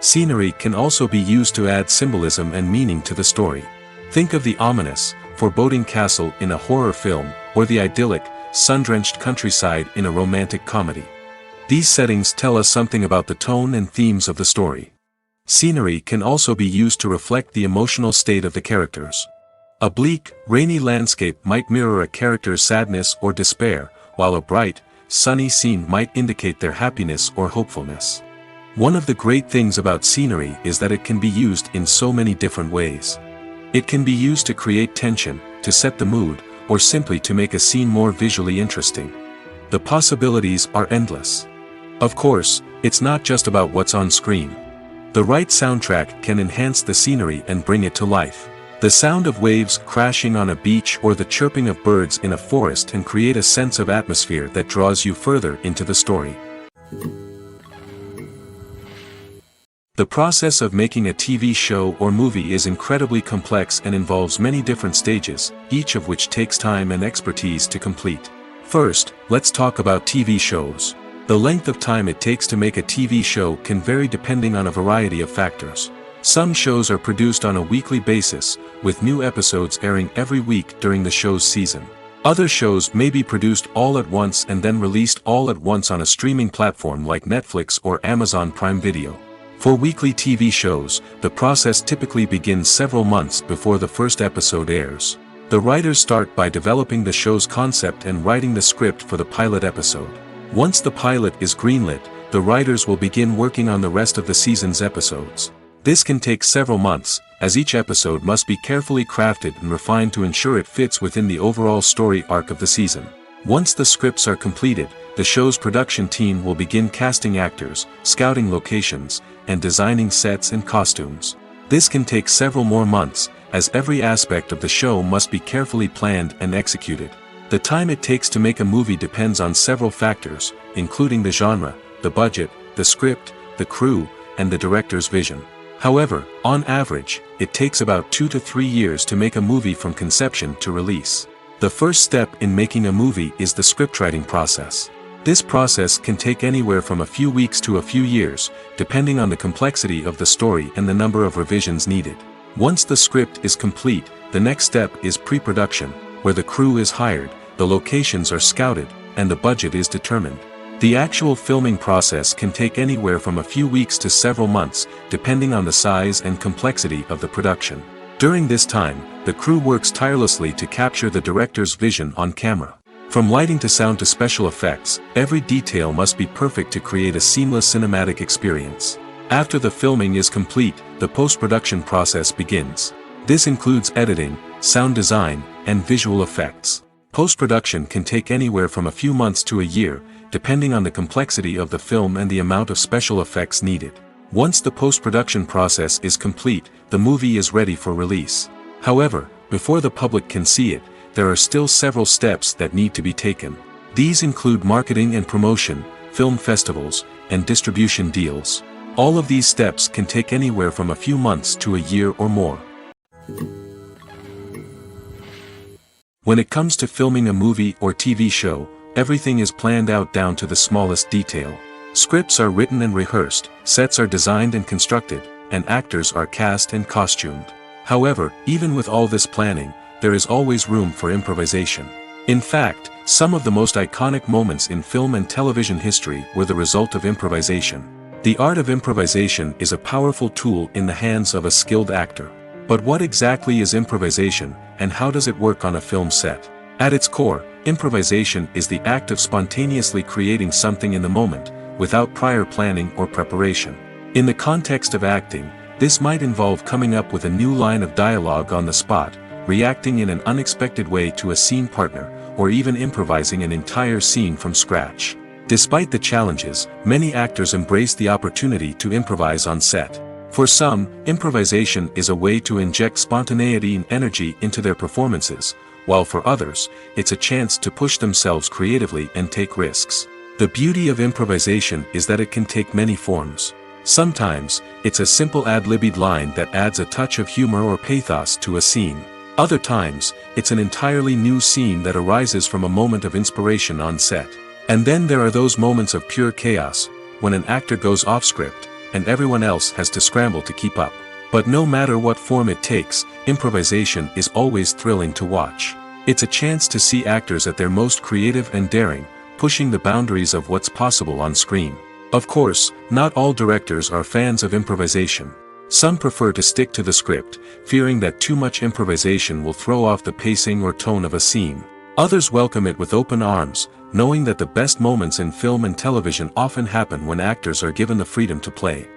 Scenery can also be used to add symbolism and meaning to the story. Think of the ominous, foreboding castle in a horror film, or the idyllic, sun-drenched countryside in a romantic comedy. These settings tell us something about the tone and themes of the story. Scenery can also be used to reflect the emotional state of the characters. A bleak, rainy landscape might mirror a character's sadness or despair, while a bright, sunny scene might indicate their happiness or hopefulness. One of the great things about scenery is that it can be used in so many different ways. It can be used to create tension, to set the mood, or simply to make a scene more visually interesting. The possibilities are endless. Of course, it's not just about what's on screen. The right soundtrack can enhance the scenery and bring it to life. The sound of waves crashing on a beach or the chirping of birds in a forest can create a sense of atmosphere that draws you further into the story. The process of making a TV show or movie is incredibly complex and involves many different stages, each of which takes time and expertise to complete. First, let's talk about TV shows. The length of time it takes to make a TV show can vary depending on a variety of factors. Some shows are produced on a weekly basis, with new episodes airing every week during the show's season. Other shows may be produced all at once and then released all at once on a streaming platform like Netflix or Amazon Prime Video. For weekly TV shows, the process typically begins several months before the first episode airs. The writers start by developing the show's concept and writing the script for the pilot episode. Once the pilot is greenlit, the writers will begin working on the rest of the season's episodes. This can take several months, as each episode must be carefully crafted and refined to ensure it fits within the overall story arc of the season. Once the scripts are completed, the show's production team will begin casting actors, scouting locations, and designing sets and costumes. This can take several more months, as every aspect of the show must be carefully planned and executed. The time it takes to make a movie depends on several factors, including the genre, the budget, the script, the crew, and the director's vision. However, on average, it takes about 2 to 3 years to make a movie from conception to release. The first step in making a movie is the scriptwriting process. This process can take anywhere from a few weeks to a few years, depending on the complexity of the story and the number of revisions needed. Once the script is complete, the next step is pre-production, where the crew is hired, the locations are scouted, and the budget is determined. The actual filming process can take anywhere from a few weeks to several months, depending on the size and complexity of the production. During this time, the crew works tirelessly to capture the director's vision on camera. From lighting to sound to special effects, every detail must be perfect to create a seamless cinematic experience. After the filming is complete, the post-production process begins. This includes editing, sound design, and visual effects. Post-production can take anywhere from a few months to a year, depending on the complexity of the film and the amount of special effects needed. Once the post-production process is complete, the movie is ready for release. However, before the public can see it, there are still several steps that need to be taken. These include marketing and promotion, film festivals, and distribution deals. All of these steps can take anywhere from a few months to a year or more. When it comes to filming a movie or TV show, everything is planned out down to the smallest detail. Scripts are written and rehearsed, sets are designed and constructed, and actors are cast and costumed. However, even with all this planning, there is always room for improvisation. In fact, some of the most iconic moments in film and television history were the result of improvisation. The art of improvisation is a powerful tool in the hands of a skilled actor. But what exactly is improvisation, and how does it work on a film set? At its core, improvisation is the act of spontaneously creating something in the moment, without prior planning or preparation. In the context of acting, this might involve coming up with a new line of dialogue on the spot, reacting in an unexpected way to a scene partner, or even improvising an entire scene from scratch. Despite the challenges, many actors embrace the opportunity to improvise on set. For some, improvisation is a way to inject spontaneity and energy into their performances, while for others, it's a chance to push themselves creatively and take risks. The beauty of improvisation is that it can take many forms. Sometimes, it's a simple ad-libbed line that adds a touch of humor or pathos to a scene. Other times, it's an entirely new scene that arises from a moment of inspiration on set. And then there are those moments of pure chaos, when an actor goes off script, and everyone else has to scramble to keep up. But no matter what form it takes, improvisation is always thrilling to watch. It's a chance to see actors at their most creative and daring, pushing the boundaries of what's possible on screen. Of course, not all directors are fans of improvisation. Some prefer to stick to the script, fearing that too much improvisation will throw off the pacing or tone of a scene. Others welcome it with open arms, knowing that the best moments in film and television often happen when actors are given the freedom to play.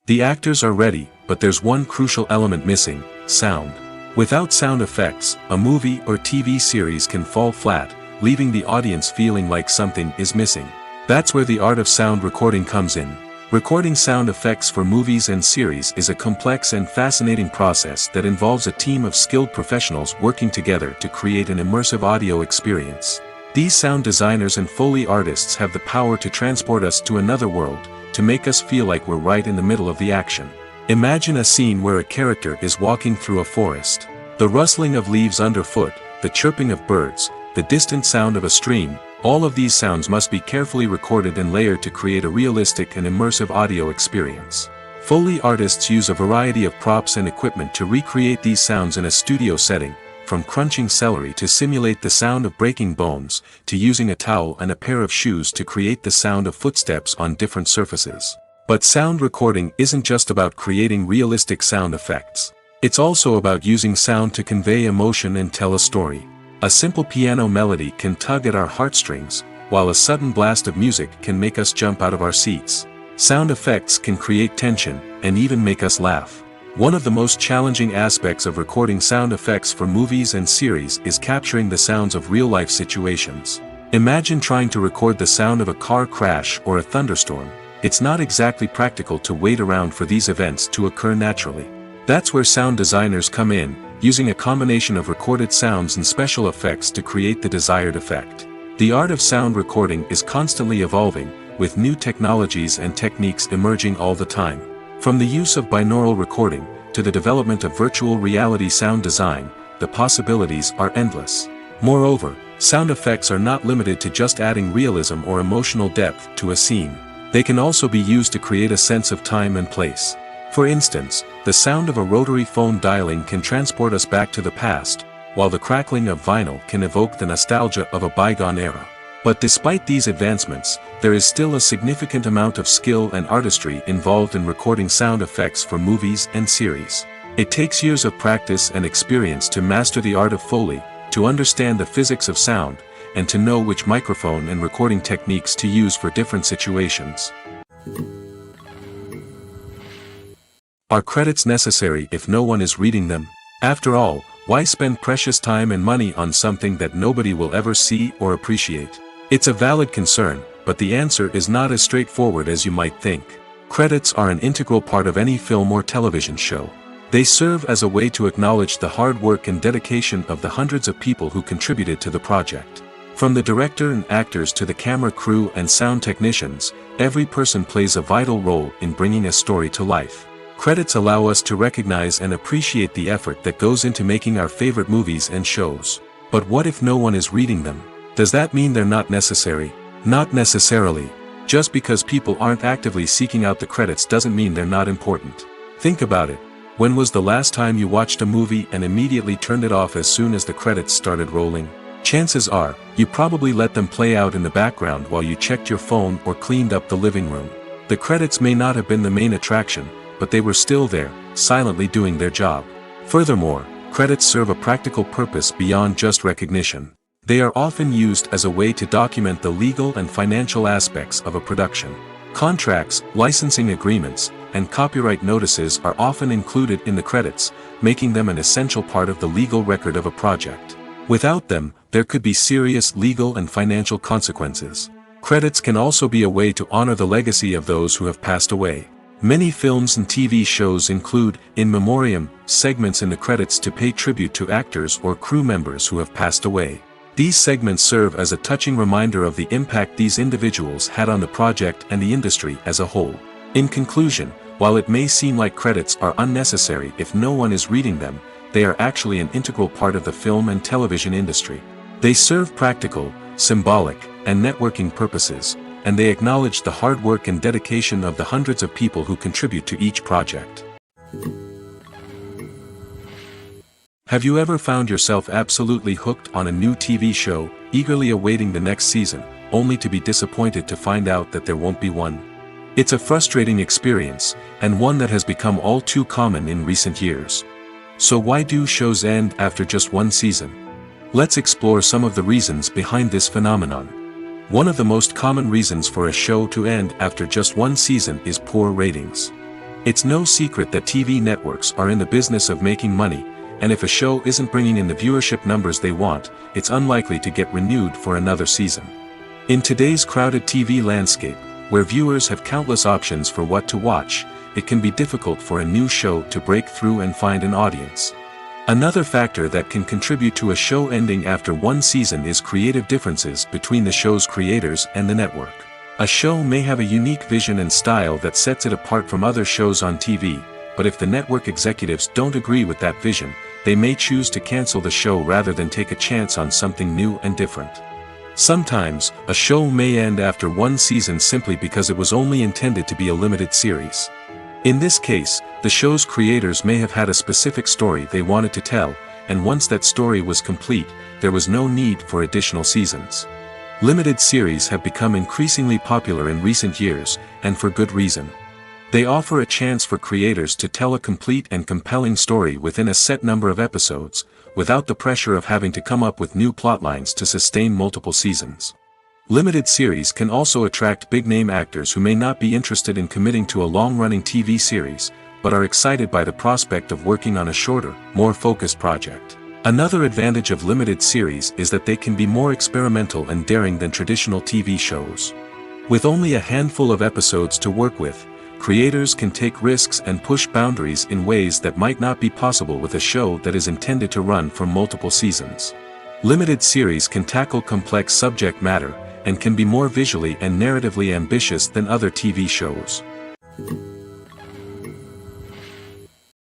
The actors are ready, but there's one crucial element missing: sound. Without sound effects, a movie or TV series can fall flat, leaving the audience feeling like something is missing. That's where the art of sound recording comes in. Recording sound effects for movies and series is a complex and fascinating process that involves a team of skilled professionals working together to create an immersive audio experience. These sound designers and Foley artists have the power to transport us to another world, to make us feel like we're right in the middle of the action. Imagine a scene where a character is walking through a forest. The rustling of leaves underfoot, the chirping of birds, the distant sound of a stream, all of these sounds must be carefully recorded and layered to create a realistic and immersive audio experience. Foley artists use a variety of props and equipment to recreate these sounds in a studio setting, from crunching celery to simulate the sound of breaking bones, to using a towel and a pair of shoes to create the sound of footsteps on different surfaces. But sound recording isn't just about creating realistic sound effects. It's also about using sound to convey emotion and tell a story. A simple piano melody can tug at our heartstrings, while a sudden blast of music can make us jump out of our seats. Sound effects can create tension, and even make us laugh. One of the most challenging aspects of recording sound effects for movies and series is capturing the sounds of real-life situations. Imagine trying to record the sound of a car crash or a thunderstorm. It's not exactly practical to wait around for these events to occur naturally. That's where sound designers come in, using a combination of recorded sounds and special effects to create the desired effect. The art of sound recording is constantly evolving, with new technologies and techniques emerging all the time. From the use of binaural recording, to the development of virtual reality sound design, the possibilities are endless. Moreover, sound effects are not limited to just adding realism or emotional depth to a scene. They can also be used to create a sense of time and place. For instance, the sound of a rotary phone dialing can transport us back to the past, while the crackling of vinyl can evoke the nostalgia of a bygone era. But despite these advancements, there is still a significant amount of skill and artistry involved in recording sound effects for movies and series. It takes years of practice and experience to master the art of Foley, to understand the physics of sound, and to know which microphone and recording techniques to use for different situations. Are credits necessary if no one is reading them? After all, why spend precious time and money on something that nobody will ever see or appreciate? It's a valid concern, but the answer is not as straightforward as you might think. Credits are an integral part of any film or television show. They serve as a way to acknowledge the hard work and dedication of the hundreds of people who contributed to the project. From the director and actors to the camera crew and sound technicians, every person plays a vital role in bringing a story to life. Credits allow us to recognize and appreciate the effort that goes into making our favorite movies and shows. But what if no one is reading them? Does that mean they're not necessary? Not necessarily. Just because people aren't actively seeking out the credits doesn't mean they're not important. Think about it. When was the last time you watched a movie and immediately turned it off as soon as the credits started rolling? Chances are, you probably let them play out in the background while you checked your phone or cleaned up the living room. The credits may not have been the main attraction, but they were still there, silently doing their job. Furthermore, credits serve a practical purpose beyond just recognition. They are often used as a way to document the legal and financial aspects of a production. Contracts, licensing agreements, and copyright notices are often included in the credits, making them an essential part of the legal record of a project. Without them, there could be serious legal and financial consequences. Credits can also be a way to honor the legacy of those who have passed away. Many films and TV shows include, in memoriam, segments in the credits to pay tribute to actors or crew members who have passed away. These segments serve as a touching reminder of the impact these individuals had on the project and the industry as a whole. In conclusion, While it may seem like credits are unnecessary if no one is reading them, they are actually an integral part of the film and television industry. They serve practical, symbolic, and networking purposes, and they acknowledge the hard work and dedication of the hundreds of people who contribute to each project. Have you ever found yourself absolutely hooked on a new TV show, eagerly awaiting the next season, only to be disappointed to find out that there won't be one? It's a frustrating experience, and one that has become all too common in recent years. So why do shows end after just one season? Let's explore some of the reasons behind this phenomenon. One of the most common reasons for a show to end after just one season is poor ratings. It's no secret that TV networks are in the business of making money, and if a show isn't bringing in the viewership numbers they want, it's unlikely to get renewed for another season. In today's crowded TV landscape, where viewers have countless options for what to watch, it can be difficult for a new show to break through and find an audience. Another factor that can contribute to a show ending after one season is creative differences between the show's creators and the network. A show may have a unique vision and style that sets it apart from other shows on TV, but if the network executives don't agree with that vision, they may choose to cancel the show rather than take a chance on something new and different. Sometimes, a show may end after one season simply because it was only intended to be a limited series. In this case, the show's creators may have had a specific story they wanted to tell, and once that story was complete, there was no need for additional seasons. Limited series have become increasingly popular in recent years, and for good reason. They offer a chance for creators to tell a complete and compelling story within a set number of episodes, without the pressure of having to come up with new plotlines to sustain multiple seasons. Limited series can also attract big-name actors who may not be interested in committing to a long-running TV series, but are excited by the prospect of working on a shorter, more focused project. Another advantage of limited series is that they can be more experimental and daring than traditional TV shows. With only a handful of episodes to work with, creators can take risks and push boundaries in ways that might not be possible with a show that is intended to run for multiple seasons. Limited series can tackle complex subject matter, and can be more visually and narratively ambitious than other TV shows.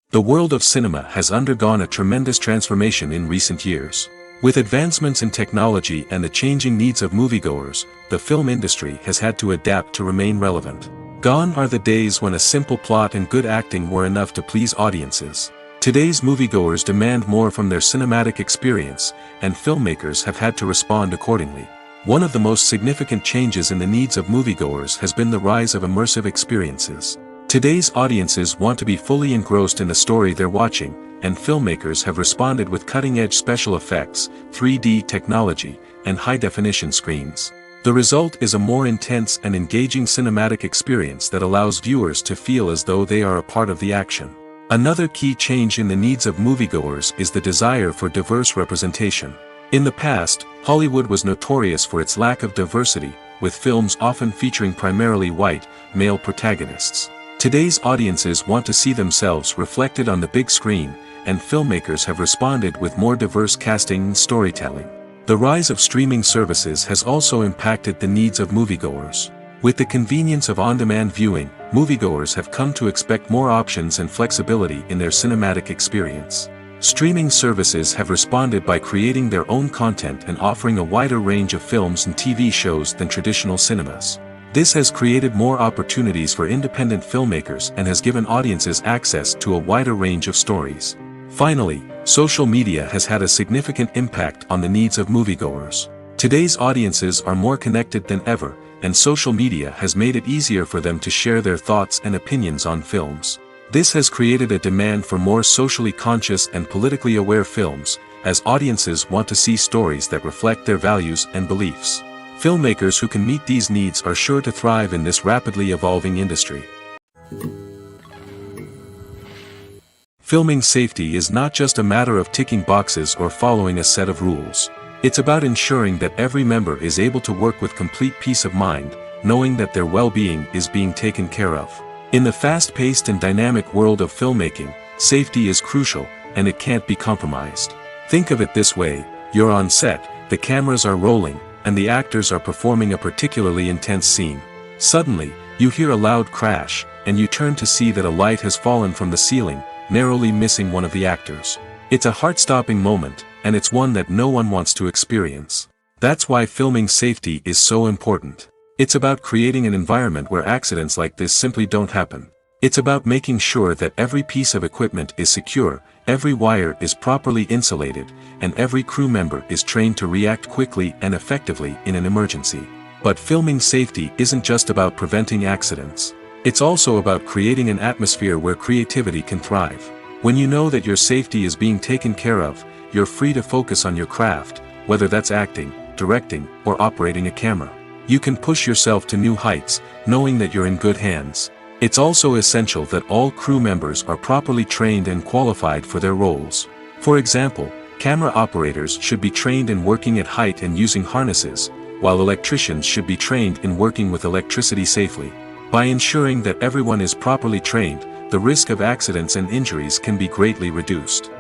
The world of cinema has undergone a tremendous transformation in recent years. With advancements in technology and the changing needs of moviegoers, the film industry has had to adapt to remain relevant. Gone are the days when a simple plot and good acting were enough to please audiences. Today's moviegoers demand more from their cinematic experience, and filmmakers have had to respond accordingly. One of the most significant changes in the needs of moviegoers has been the rise of immersive experiences. Today's audiences want to be fully engrossed in the story they're watching, and filmmakers have responded with cutting-edge special effects, 3D technology, and high-definition screens. The result is a more intense and engaging cinematic experience that allows viewers to feel as though they are a part of the action. Another key change in the needs of moviegoers is the desire for diverse representation. In the past, Hollywood was notorious for its lack of diversity, with films often featuring primarily white, male protagonists. Today's audiences want to see themselves reflected on the big screen, and filmmakers have responded with more diverse casting and storytelling. The rise of streaming services has also impacted the needs of moviegoers. With the convenience of on-demand viewing, moviegoers have come to expect more options and flexibility in their cinematic experience. Streaming services have responded by creating their own content and offering a wider range of films and TV shows than traditional cinemas. This has created more opportunities for independent filmmakers and has given audiences access to a wider range of stories. Finally, social media has had a significant impact on the needs of moviegoers. Today's audiences are more connected than ever, and social media has made it easier for them to share their thoughts and opinions on films. This has created a demand for more socially conscious and politically aware films, as audiences want to see stories that reflect their values and beliefs. Filmmakers who can meet these needs are sure to thrive in this rapidly evolving industry. Filming safety is not just a matter of ticking boxes or following a set of rules. It's about ensuring that every member is able to work with complete peace of mind, knowing that their well-being is being taken care of. In the fast-paced and dynamic world of filmmaking, safety is crucial, and it can't be compromised. Think of it this way: you're on set, the cameras are rolling, and the actors are performing a particularly intense scene. Suddenly, you hear a loud crash, and you turn to see that a light has fallen from the ceiling, narrowly missing one of the actors. It's a heart-stopping moment, and it's one that no one wants to experience. That's why filming safety is so important. It's about creating an environment where accidents like this simply don't happen. It's about making sure that every piece of equipment is secure, every wire is properly insulated, and every crew member is trained to react quickly and effectively in an emergency. But filming safety isn't just about preventing accidents. It's also about creating an atmosphere where creativity can thrive. When you know that your safety is being taken care of, you're free to focus on your craft, whether that's acting, directing, or operating a camera. You can push yourself to new heights, knowing that you're in good hands. It's also essential that all crew members are properly trained and qualified for their roles. For example, camera operators should be trained in working at height and using harnesses, while electricians should be trained in working with electricity safely. By ensuring that everyone is properly trained, the risk of accidents and injuries can be greatly reduced.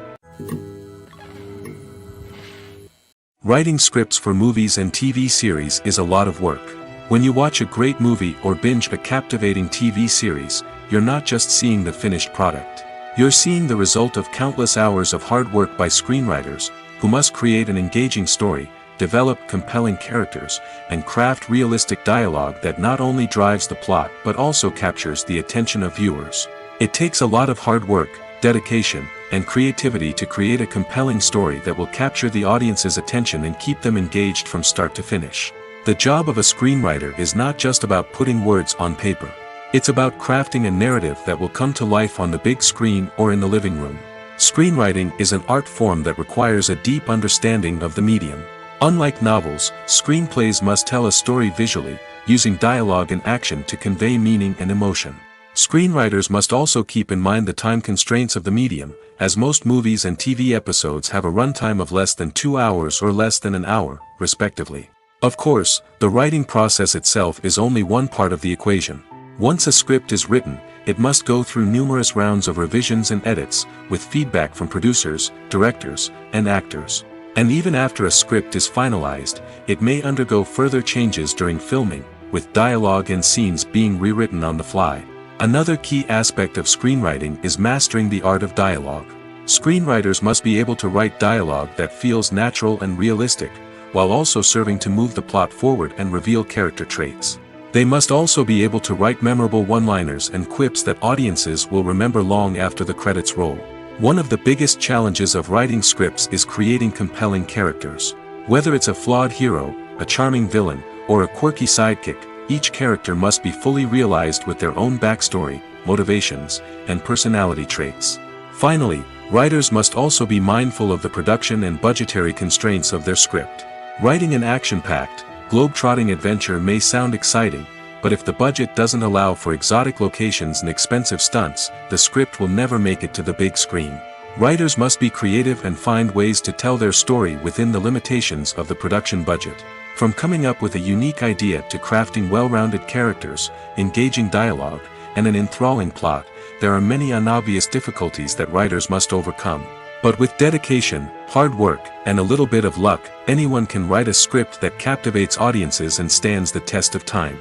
Writing scripts for movies and TV series is a lot of work. When you watch a great movie or binge a captivating TV series, you're not just seeing the finished product. You're seeing the result of countless hours of hard work by screenwriters, who must create an engaging story, develop compelling characters, and craft realistic dialogue that not only drives the plot but also captures the attention of viewers. It takes a lot of hard work, dedication, and creativity to create a compelling story that will capture the audience's attention and keep them engaged from start to finish. The job of a screenwriter is not just about putting words on paper. It's about crafting a narrative that will come to life on the big screen or in the living room. Screenwriting is an art form that requires a deep understanding of the medium. Unlike novels, screenplays must tell a story visually, using dialogue and action to convey meaning and emotion. Screenwriters must also keep in mind the time constraints of the medium, as most movies and TV episodes have a runtime of less than 2 hours or less than an hour, respectively. Of course, the writing process itself is only one part of the equation. Once a script is written, it must go through numerous rounds of revisions and edits, with feedback from producers, directors, and actors. And even after a script is finalized, it may undergo further changes during filming, with dialogue and scenes being rewritten on the fly. Another key aspect of screenwriting is mastering the art of dialogue. Screenwriters must be able to write dialogue that feels natural and realistic, while also serving to move the plot forward and reveal character traits. They must also be able to write memorable one-liners and quips that audiences will remember long after the credits roll. One of the biggest challenges of writing scripts is creating compelling characters. Whether it's a flawed hero, a charming villain, or a quirky sidekick, each character must be fully realized with their own backstory, motivations, and personality traits. Finally, writers must also be mindful of the production and budgetary constraints of their script. Writing an action-packed, globe-trotting adventure may sound exciting, but if the budget doesn't allow for exotic locations and expensive stunts, the script will never make it to the big screen. Writers must be creative and find ways to tell their story within the limitations of the production budget. From coming up with a unique idea to crafting well-rounded characters, engaging dialogue, and an enthralling plot, there are many unobvious difficulties that writers must overcome. But with dedication, hard work, and a little bit of luck, anyone can write a script that captivates audiences and stands the test of time.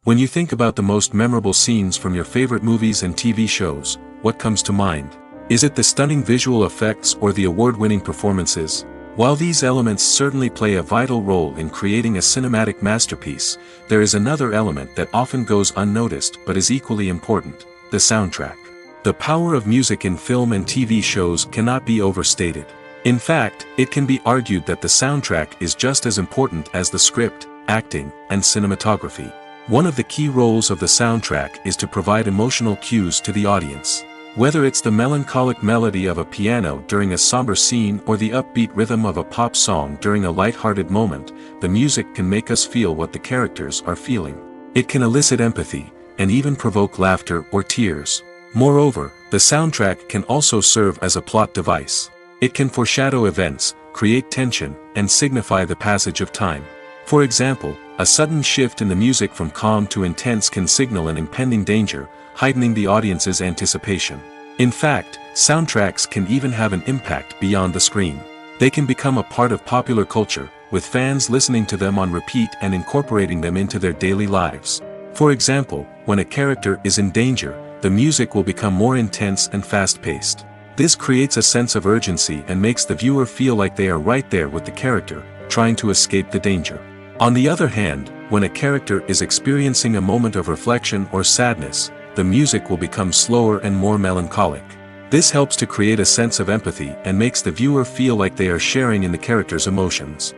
When you think about the most memorable scenes from your favorite movies and TV shows, what comes to mind? Is it the stunning visual effects or the award-winning performances? While these elements certainly play a vital role in creating a cinematic masterpiece, there is another element that often goes unnoticed but is equally important: the soundtrack. The power of music in film and TV shows cannot be overstated. In fact, it can be argued that the soundtrack is just as important as the script, acting, and cinematography. One of the key roles of the soundtrack is to provide emotional cues to the audience. Whether it's the melancholic melody of a piano during a somber scene or the upbeat rhythm of a pop song during a light-hearted moment, the music can make us feel what the characters are feeling. It can elicit empathy, and even provoke laughter or tears. Moreover, the soundtrack can also serve as a plot device. It can foreshadow events, create tension, and signify the passage of time. For example, a sudden shift in the music from calm to intense can signal an impending danger, heightening the audience's anticipation. In fact, soundtracks can even have an impact beyond the screen. They can become a part of popular culture, with fans listening to them on repeat and incorporating them into their daily lives. For example, when a character is in danger, the music will become more intense and fast-paced. This creates a sense of urgency and makes the viewer feel like they are right there with the character, trying to escape the danger. On the other hand, when a character is experiencing a moment of reflection or sadness, the music will become slower and more melancholic. This helps to create a sense of empathy and makes the viewer feel like they are sharing in the character's emotions.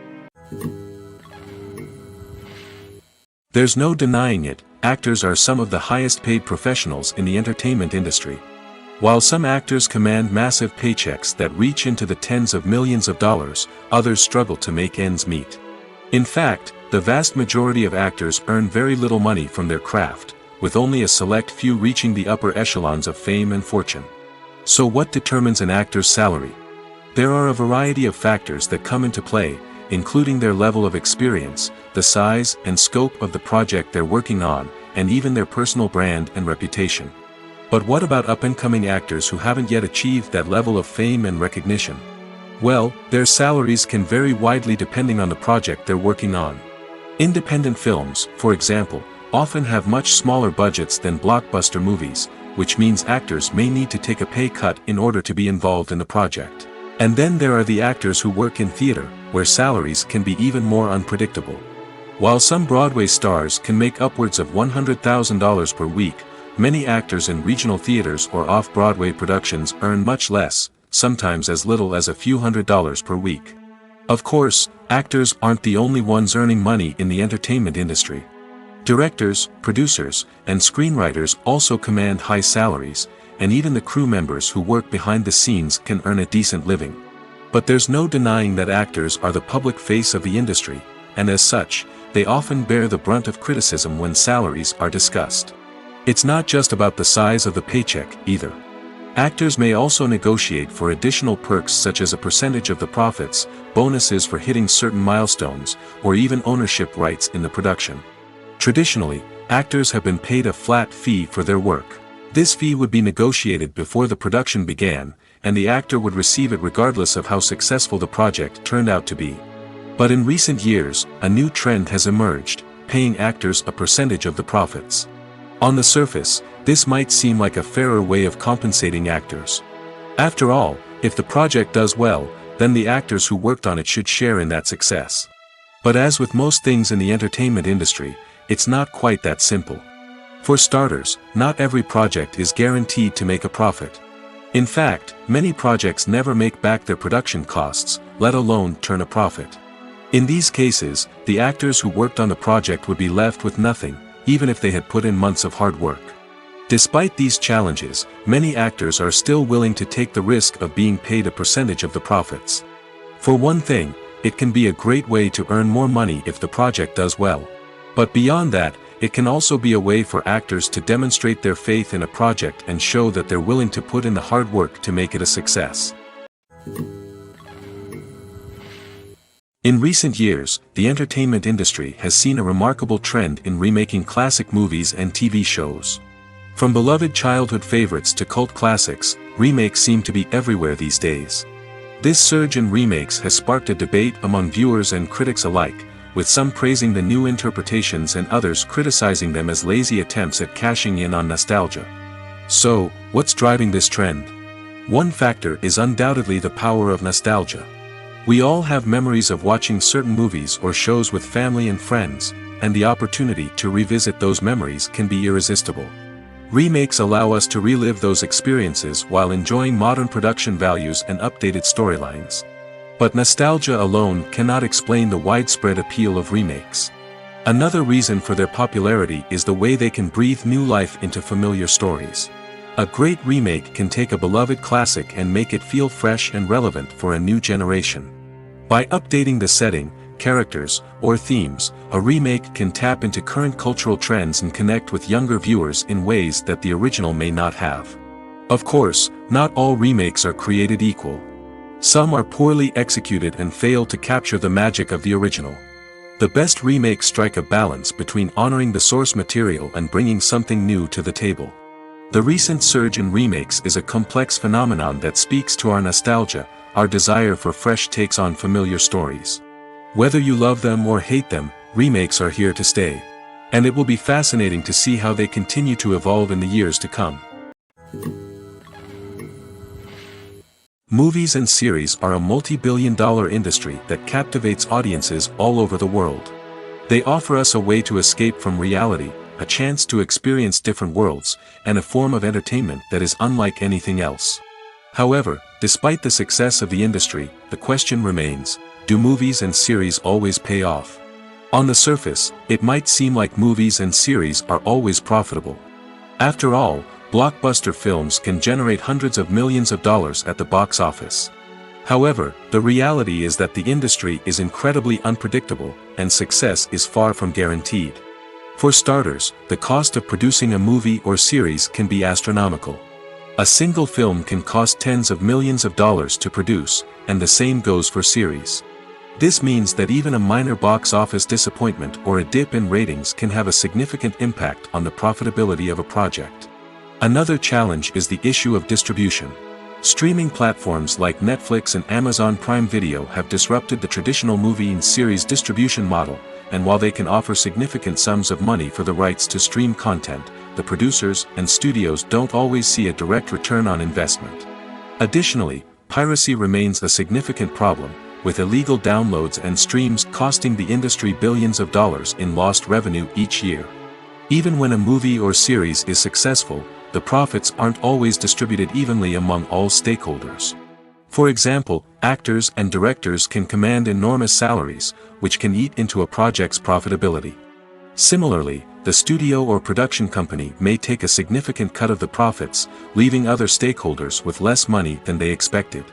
There's no denying it, actors are some of the highest paid professionals in the entertainment industry. While some actors command massive paychecks that reach into the tens of millions of dollars, others struggle to make ends meet. In fact, the vast majority of actors earn very little money from their craft, with only a select few reaching the upper echelons of fame and fortune. So what determines an actor's salary? There are a variety of factors that come into play, including their level of experience, the size and scope of the project they're working on, and even their personal brand and reputation. But what about up-and-coming actors who haven't yet achieved that level of fame and recognition? Well, their salaries can vary widely depending on the project they're working on. Independent films, for example, often have much smaller budgets than blockbuster movies, which means actors may need to take a pay cut in order to be involved in the project. And then there are the actors who work in theater, where salaries can be even more unpredictable. While some Broadway stars can make upwards of $100,000 per week, many actors in regional theaters or off-Broadway productions earn much less, sometimes as little as a few $100s per week. Of course, actors aren't the only ones earning money in the entertainment industry. Directors, producers, and screenwriters also command high salaries, and even the crew members who work behind the scenes can earn a decent living. But there's no denying that actors are the public face of the industry, and as such, they often bear the brunt of criticism when salaries are discussed. It's not just about the size of the paycheck, either. Actors may also negotiate for additional perks such as a percentage of the profits, bonuses for hitting certain milestones, or even ownership rights in the production. Traditionally, actors have been paid a flat fee for their work. This fee would be negotiated before the production began, and the actor would receive it regardless of how successful the project turned out to be. But in recent years, a new trend has emerged, paying actors a percentage of the profits. On the surface, this might seem like a fairer way of compensating actors. After all, if the project does well, then the actors who worked on it should share in that success. But as with most things in the entertainment industry, it's not quite that simple. For starters, not every project is guaranteed to make a profit. In fact, many projects never make back their production costs, let alone turn a profit. In these cases, the actors who worked on the project would be left with nothing, even if they had put in months of hard work. Despite these challenges, many actors are still willing to take the risk of being paid a percentage of the profits. For one thing, it can be a great way to earn more money if the project does well. But beyond that, it can also be a way for actors to demonstrate their faith in a project and show that they're willing to put in the hard work to make it a success. In recent years, the entertainment industry has seen a remarkable trend in remaking classic movies and TV shows. From beloved childhood favorites to cult classics, remakes seem to be everywhere these days. This surge in remakes has sparked a debate among viewers and critics alike, with some praising the new interpretations and others criticizing them as lazy attempts at cashing in on nostalgia. So, what's driving this trend? One factor is undoubtedly the power of nostalgia. We all have memories of watching certain movies or shows with family and friends, and the opportunity to revisit those memories can be irresistible. Remakes allow us to relive those experiences while enjoying modern production values and updated storylines. But nostalgia alone cannot explain the widespread appeal of remakes. Another reason for their popularity is the way they can breathe new life into familiar stories. A great remake can take a beloved classic and make it feel fresh and relevant for a new generation. By updating the setting, characters, or themes, a remake can tap into current cultural trends and connect with younger viewers in ways that the original may not have. Of course, not all remakes are created equal. Some are poorly executed and fail to capture the magic of the original. The best remakes strike a balance between honoring the source material and bringing something new to the table. The recent surge in remakes is a complex phenomenon that speaks to our nostalgia, our desire for fresh takes on familiar stories. Whether you love them or hate them, remakes are here to stay. And it will be fascinating to see how they continue to evolve in the years to come. Movies and series are a multi-billion-dollar industry that captivates audiences all over the world. They offer us a way to escape from reality, a chance to experience different worlds, and a form of entertainment that is unlike anything else. However, despite the success of the industry, the question remains, do movies and series always pay off? On the surface, it might seem like movies and series are always profitable. After all, blockbuster films can generate hundreds of millions of dollars at the box office. However, the reality is that the industry is incredibly unpredictable, and success is far from guaranteed. For starters, the cost of producing a movie or series can be astronomical. A single film can cost tens of millions of dollars to produce, and the same goes for series. This means that even a minor box office disappointment or a dip in ratings can have a significant impact on the profitability of a project. Another challenge is the issue of distribution. Streaming platforms like Netflix and Amazon Prime Video have disrupted the traditional movie and series distribution model, and while they can offer significant sums of money for the rights to stream content, the producers and studios don't always see a direct return on investment. Additionally, piracy remains a significant problem, with illegal downloads and streams costing the industry billions of dollars in lost revenue each year. Even when a movie or series is successful, the profits aren't always distributed evenly among all stakeholders. For example, actors and directors can command enormous salaries, which can eat into a project's profitability. Similarly, the studio or production company may take a significant cut of the profits, leaving other stakeholders with less money than they expected.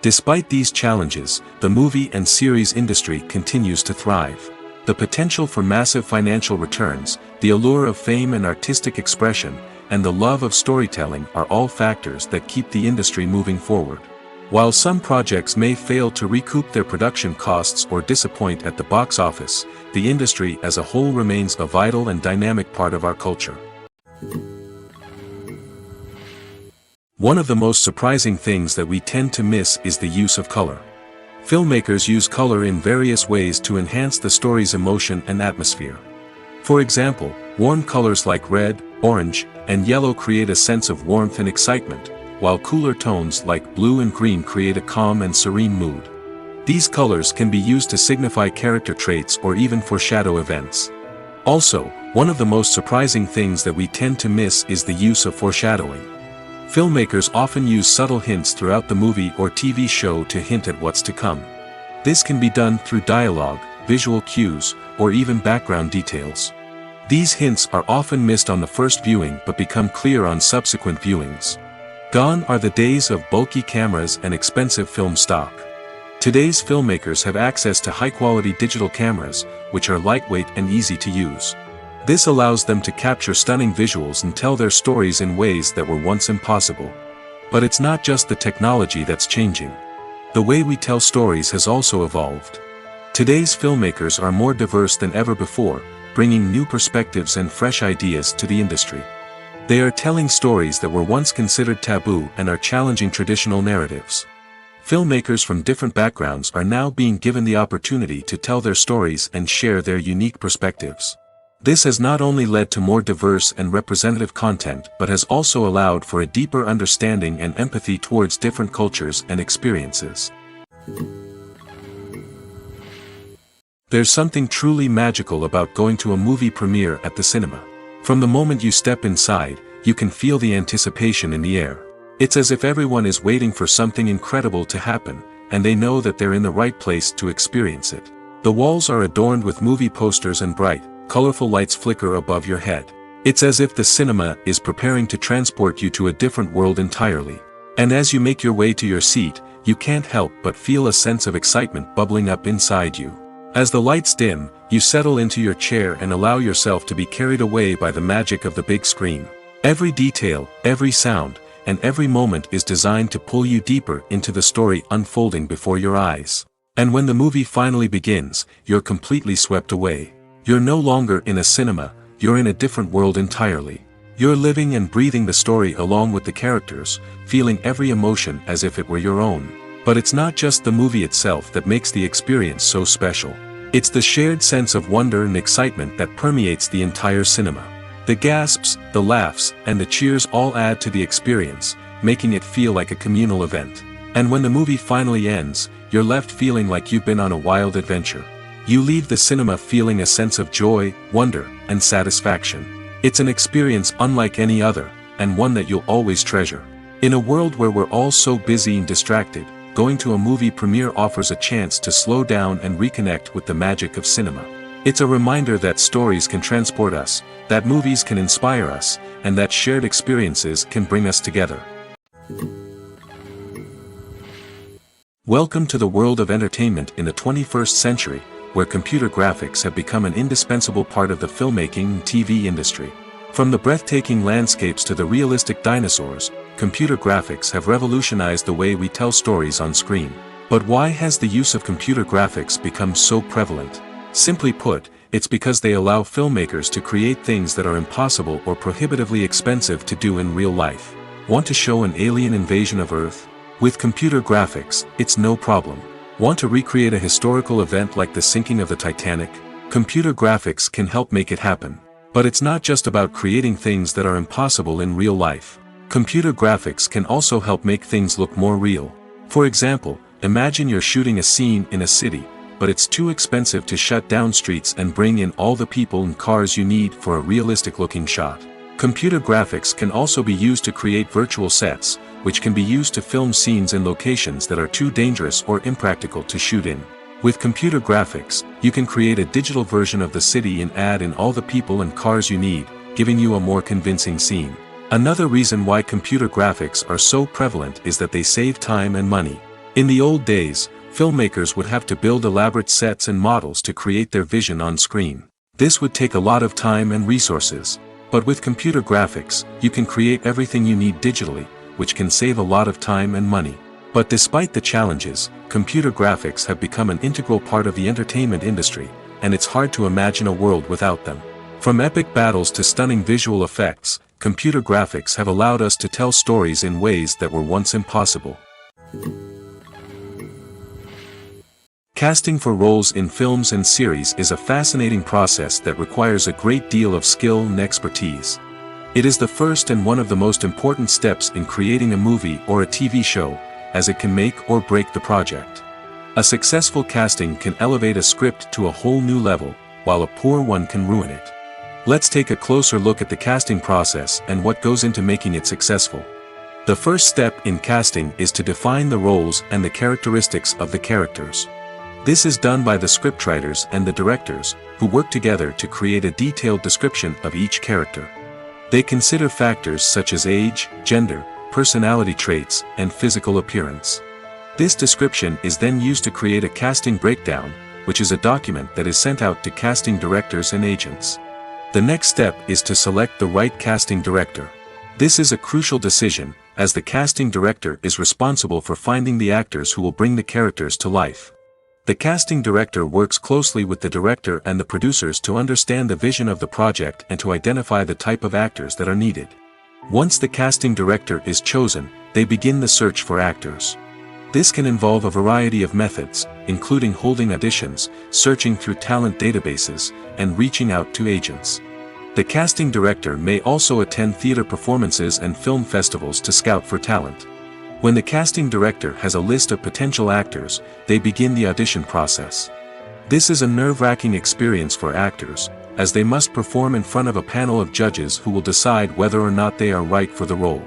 Despite these challenges, the movie and series industry continues to thrive. The potential for massive financial returns, the allure of fame and artistic expression, and the love of storytelling are all factors that keep the industry moving forward. While some projects may fail to recoup their production costs or disappoint at the box office, the industry as a whole remains a vital and dynamic part of our culture. One of the most surprising things that we tend to miss is the use of color. Filmmakers use color in various ways to enhance the story's emotion and atmosphere. For example, warm colors like red, orange, and yellow create a sense of warmth and excitement, while cooler tones like blue and green create a calm and serene mood. These colors can be used to signify character traits or even foreshadow events. Also, one of the most surprising things that we tend to miss is the use of foreshadowing. Filmmakers often use subtle hints throughout the movie or TV show to hint at what's to come. This can be done through dialogue, visual cues, or even background details. These hints are often missed on the first viewing but become clear on subsequent viewings. Gone are the days of bulky cameras and expensive film stock. Today's filmmakers have access to high-quality digital cameras, which are lightweight and easy to use. This allows them to capture stunning visuals and tell their stories in ways that were once impossible. But it's not just the technology that's changing. The way we tell stories has also evolved. Today's filmmakers are more diverse than ever before, bringing new perspectives and fresh ideas to the industry. They are telling stories that were once considered taboo and are challenging traditional narratives. Filmmakers from different backgrounds are now being given the opportunity to tell their stories and share their unique perspectives. This has not only led to more diverse and representative content but has also allowed for a deeper understanding and empathy towards different cultures and experiences. There's something truly magical about going to a movie premiere at the cinema. From the moment you step inside, you can feel the anticipation in the air. It's as if everyone is waiting for something incredible to happen, and they know that they're in the right place to experience it. The walls are adorned with movie posters and bright, colorful lights flicker above your head. It's as if the cinema is preparing to transport you to a different world entirely. And as you make your way to your seat, you can't help but feel a sense of excitement bubbling up inside you. As the lights dim, you settle into your chair and allow yourself to be carried away by the magic of the big screen. Every detail, every sound, and every moment is designed to pull you deeper into the story unfolding before your eyes. And when the movie finally begins, you're completely swept away. You're no longer in a cinema, you're in a different world entirely. You're living and breathing the story along with the characters, feeling every emotion as if it were your own. But it's not just the movie itself that makes the experience so special. It's the shared sense of wonder and excitement that permeates the entire cinema. The gasps, the laughs, and the cheers all add to the experience, making it feel like a communal event. And when the movie finally ends, you're left feeling like you've been on a wild adventure. You leave the cinema feeling a sense of joy, wonder, and satisfaction. It's an experience unlike any other, and one that you'll always treasure. In a world where we're all so busy and distracted, going to a movie premiere offers a chance to slow down and reconnect with the magic of cinema. It's a reminder that stories can transport us, that movies can inspire us, and that shared experiences can bring us together. Welcome to the world of entertainment in the 21st century, where computer graphics have become an indispensable part of the filmmaking and TV industry. From the breathtaking landscapes to the realistic dinosaurs, computer graphics have revolutionized the way we tell stories on screen. But why has the use of computer graphics become so prevalent? Simply put, it's because they allow filmmakers to create things that are impossible or prohibitively expensive to do in real life. Want to show an alien invasion of Earth? With computer graphics, it's no problem. Want to recreate a historical event like the sinking of the Titanic? Computer graphics can help make it happen. But it's not just about creating things that are impossible in real life. Computer graphics can also help make things look more real. For example, imagine you're shooting a scene in a city, but it's too expensive to shut down streets and bring in all the people and cars you need for a realistic-looking shot. Computer graphics can also be used to create virtual sets, which can be used to film scenes in locations that are too dangerous or impractical to shoot in. With computer graphics, you can create a digital version of the city and add in all the people and cars you need, giving you a more convincing scene. Another reason why computer graphics are so prevalent is that they save time and money. In the old days, filmmakers would have to build elaborate sets and models to create their vision on screen. This would take a lot of time and resources. But with computer graphics, you can create everything you need digitally, which can save a lot of time and money. But despite the challenges, computer graphics have become an integral part of the entertainment industry, and it's hard to imagine a world without them. From epic battles to stunning visual effects, computer graphics have allowed us to tell stories in ways that were once impossible. Casting for roles in films and series is a fascinating process that requires a great deal of skill and expertise. It is the first and one of the most important steps in creating a movie or a TV show, as it can make or break the project. A successful casting can elevate a script to a whole new level, while a poor one can ruin it. Let's take a closer look at the casting process and what goes into making it successful. The first step in casting is to define the roles and the characteristics of the characters. This is done by the scriptwriters and the directors, who work together to create a detailed description of each character. They consider factors such as age, gender, personality traits, and physical appearance. This description is then used to create a casting breakdown, which is a document that is sent out to casting directors and agents. The next step is to select the right casting director. This is a crucial decision, as the casting director is responsible for finding the actors who will bring the characters to life. The casting director works closely with the director and the producers to understand the vision of the project and to identify the type of actors that are needed. Once the casting director is chosen, they begin the search for actors. This can involve a variety of methods, including holding auditions, searching through talent databases, and reaching out to agents. The casting director may also attend theater performances and film festivals to scout for talent. When the casting director has a list of potential actors, they begin the audition process. This is a nerve-wracking experience for actors, as they must perform in front of a panel of judges who will decide whether or not they are right for the role.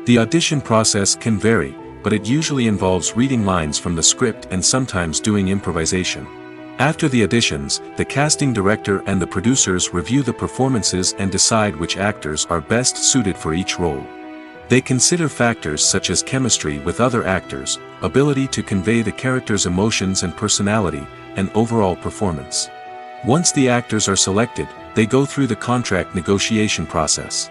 The audition process can vary, but it usually involves reading lines from the script and sometimes doing improvisation. After the auditions, the casting director and the producers review the performances and decide which actors are best suited for each role. They consider factors such as chemistry with other actors, ability to convey the character's emotions and personality, and overall performance. Once the actors are selected, they go through the contract negotiation process.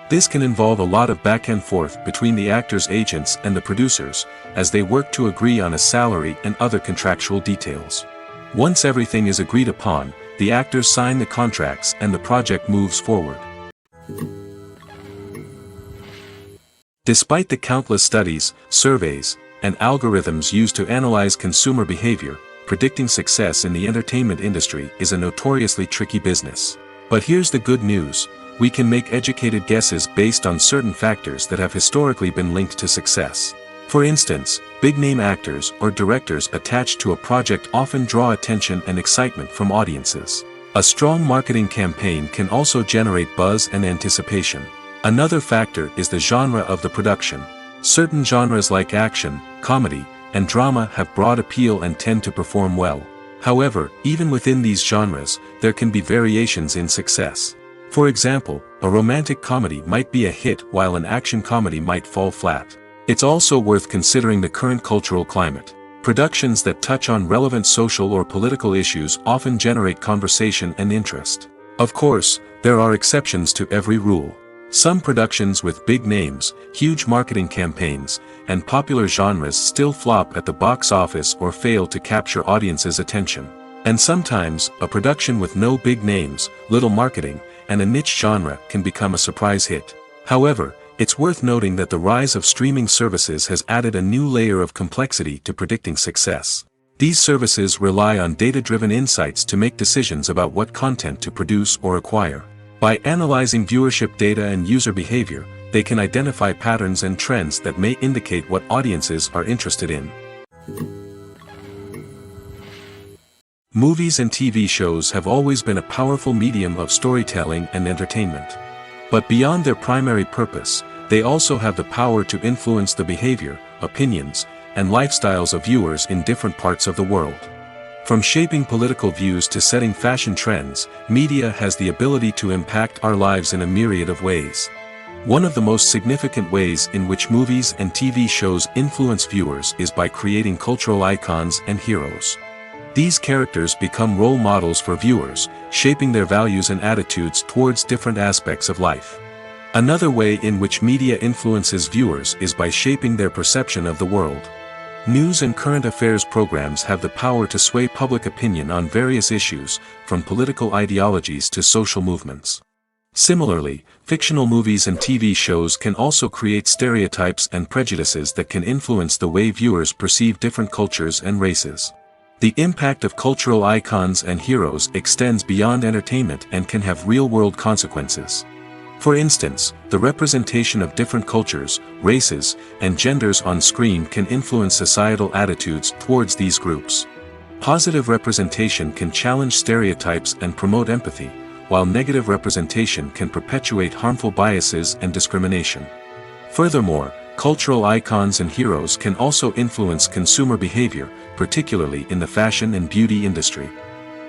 This can involve a lot of back and forth between the actors' agents and the producers, as they work to agree on a salary and other contractual details. Once everything is agreed upon, the actors sign the contracts and the project moves forward. Despite the countless studies, surveys, and algorithms used to analyze consumer behavior, predicting success in the entertainment industry is a notoriously tricky business. But here's the good news: we can make educated guesses based on certain factors that have historically been linked to success. For instance, big-name actors or directors attached to a project often draw attention and excitement from audiences. A strong marketing campaign can also generate buzz and anticipation. Another factor is the genre of the production. Certain genres like action, comedy, and drama have broad appeal and tend to perform well. However, even within these genres, there can be variations in success. For example, a romantic comedy might be a hit while an action comedy might fall flat. It's also worth considering the current cultural climate. Productions that touch on relevant social or political issues often generate conversation and interest. Of course, there are exceptions to every rule. Some productions with big names, huge marketing campaigns, and popular genres still flop at the box office or fail to capture audiences' attention. And sometimes, a production with no big names, little marketing, and a niche genre can become a surprise hit. However, it's worth noting that the rise of streaming services has added a new layer of complexity to predicting success. These services rely on data-driven insights to make decisions about what content to produce or acquire. By analyzing viewership data and user behavior, they can identify patterns and trends that may indicate what audiences are interested in. Movies and TV shows have always been a powerful medium of storytelling and entertainment. But beyond their primary purpose, they also have the power to influence the behavior, opinions, and lifestyles of viewers in different parts of the world. From shaping political views to setting fashion trends, media has the ability to impact our lives in a myriad of ways. One of the most significant ways in which movies and TV shows influence viewers is by creating cultural icons and heroes. These characters become role models for viewers, shaping their values and attitudes towards different aspects of life. Another way in which media influences viewers is by shaping their perception of the world. News and current affairs programs have the power to sway public opinion on various issues, from political ideologies to social movements. Similarly, fictional movies and TV shows can also create stereotypes and prejudices that can influence the way viewers perceive different cultures and races. The impact of cultural icons and heroes extends beyond entertainment and can have real-world consequences. For instance, the representation of different cultures, races, and genders on screen can influence societal attitudes towards these groups. Positive representation can challenge stereotypes and promote empathy, while negative representation can perpetuate harmful biases and discrimination. Furthermore, cultural icons and heroes can also influence consumer behavior, particularly in the fashion and beauty industry.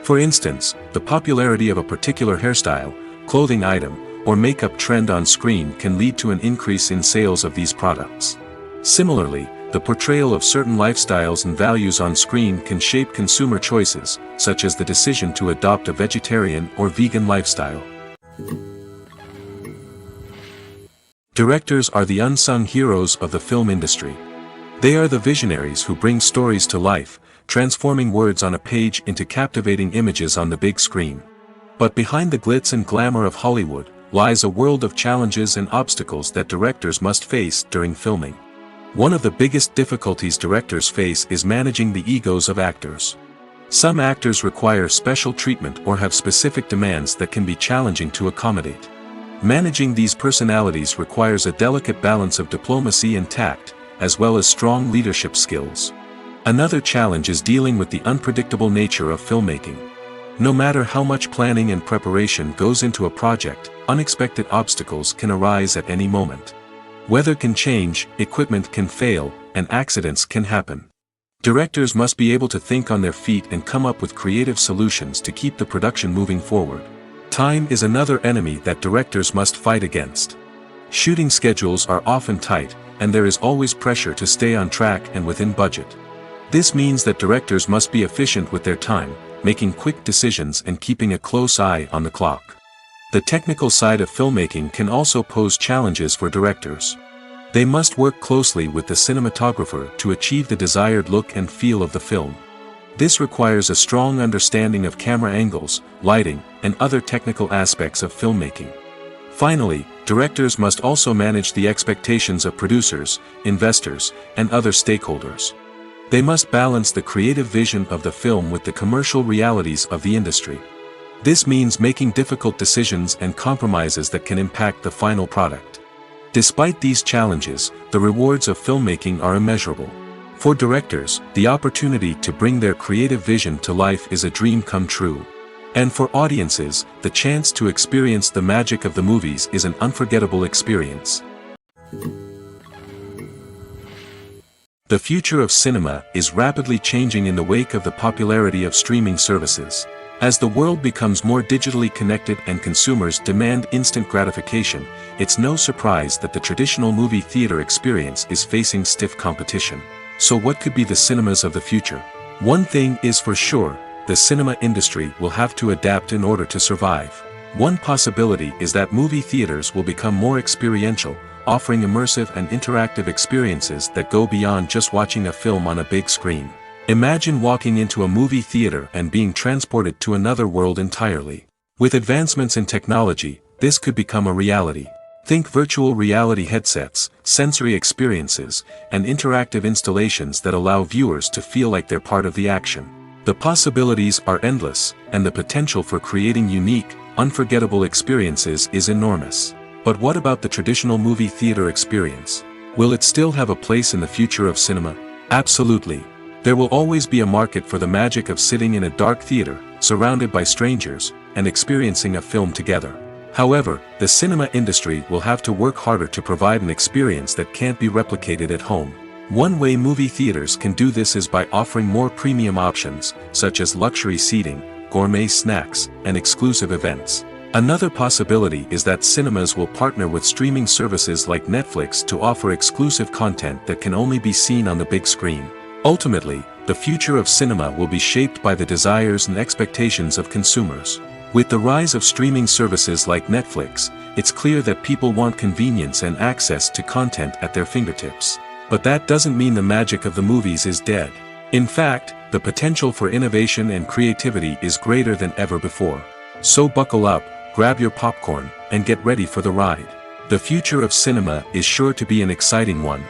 For instance, the popularity of a particular hairstyle, clothing item, or makeup trend on screen can lead to an increase in sales of these products. Similarly, the portrayal of certain lifestyles and values on screen can shape consumer choices, such as the decision to adopt a vegetarian or vegan lifestyle. Directors are the unsung heroes of the film industry. They are the visionaries who bring stories to life, transforming words on a page into captivating images on the big screen. But behind the glitz and glamour of Hollywood lies a world of challenges and obstacles that directors must face during filming. One of the biggest difficulties directors face is managing the egos of actors. Some actors require special treatment or have specific demands that can be challenging to accommodate. Managing these personalities requires a delicate balance of diplomacy and tact, as well as strong leadership skills. Another challenge is dealing with the unpredictable nature of filmmaking. No matter how much planning and preparation goes into a project, unexpected obstacles can arise at any moment. Weather can change, equipment can fail, and accidents can happen. Directors must be able to think on their feet and come up with creative solutions to keep the production moving forward. Time is another enemy that directors must fight against. Shooting schedules are often tight, and there is always pressure to stay on track and within budget. This means that directors must be efficient with their time, making quick decisions and keeping a close eye on the clock. The technical side of filmmaking can also pose challenges for directors. They must work closely with the cinematographer to achieve the desired look and feel of the film. This requires a strong understanding of camera angles, lighting, and other technical aspects of filmmaking. Finally, directors must also manage the expectations of producers, investors, and other stakeholders. They must balance the creative vision of the film with the commercial realities of the industry. This means making difficult decisions and compromises that can impact the final product. Despite these challenges, the rewards of filmmaking are immeasurable. For directors, the opportunity to bring their creative vision to life is a dream come true. And for audiences, the chance to experience the magic of the movies is an unforgettable experience. The future of cinema is rapidly changing in the wake of the popularity of streaming services. As the world becomes more digitally connected and consumers demand instant gratification, it's no surprise that the traditional movie theater experience is facing stiff competition. So what could be the cinemas of the future? One thing is for sure, the cinema industry will have to adapt in order to survive. One possibility is that movie theaters will become more experiential, offering immersive and interactive experiences that go beyond just watching a film on a big screen. Imagine walking into a movie theater and being transported to another world entirely. With advancements in technology, this could become a reality. Think virtual reality headsets, sensory experiences, and interactive installations that allow viewers to feel like they're part of the action. The possibilities are endless, and the potential for creating unique, unforgettable experiences is enormous. But what about the traditional movie theater experience? Will it still have a place in the future of cinema? Absolutely. There will always be a market for the magic of sitting in a dark theater, surrounded by strangers, and experiencing a film together. However, the cinema industry will have to work harder to provide an experience that can't be replicated at home. One way movie theaters can do this is by offering more premium options, such as luxury seating, gourmet snacks, and exclusive events. Another possibility is that cinemas will partner with streaming services like Netflix to offer exclusive content that can only be seen on the big screen. Ultimately, the future of cinema will be shaped by the desires and expectations of consumers. With the rise of streaming services like Netflix, it's clear that people want convenience and access to content at their fingertips. But that doesn't mean the magic of the movies is dead. In fact, the potential for innovation and creativity is greater than ever before. So buckle up, grab your popcorn, and get ready for the ride. The future of cinema is sure to be an exciting one.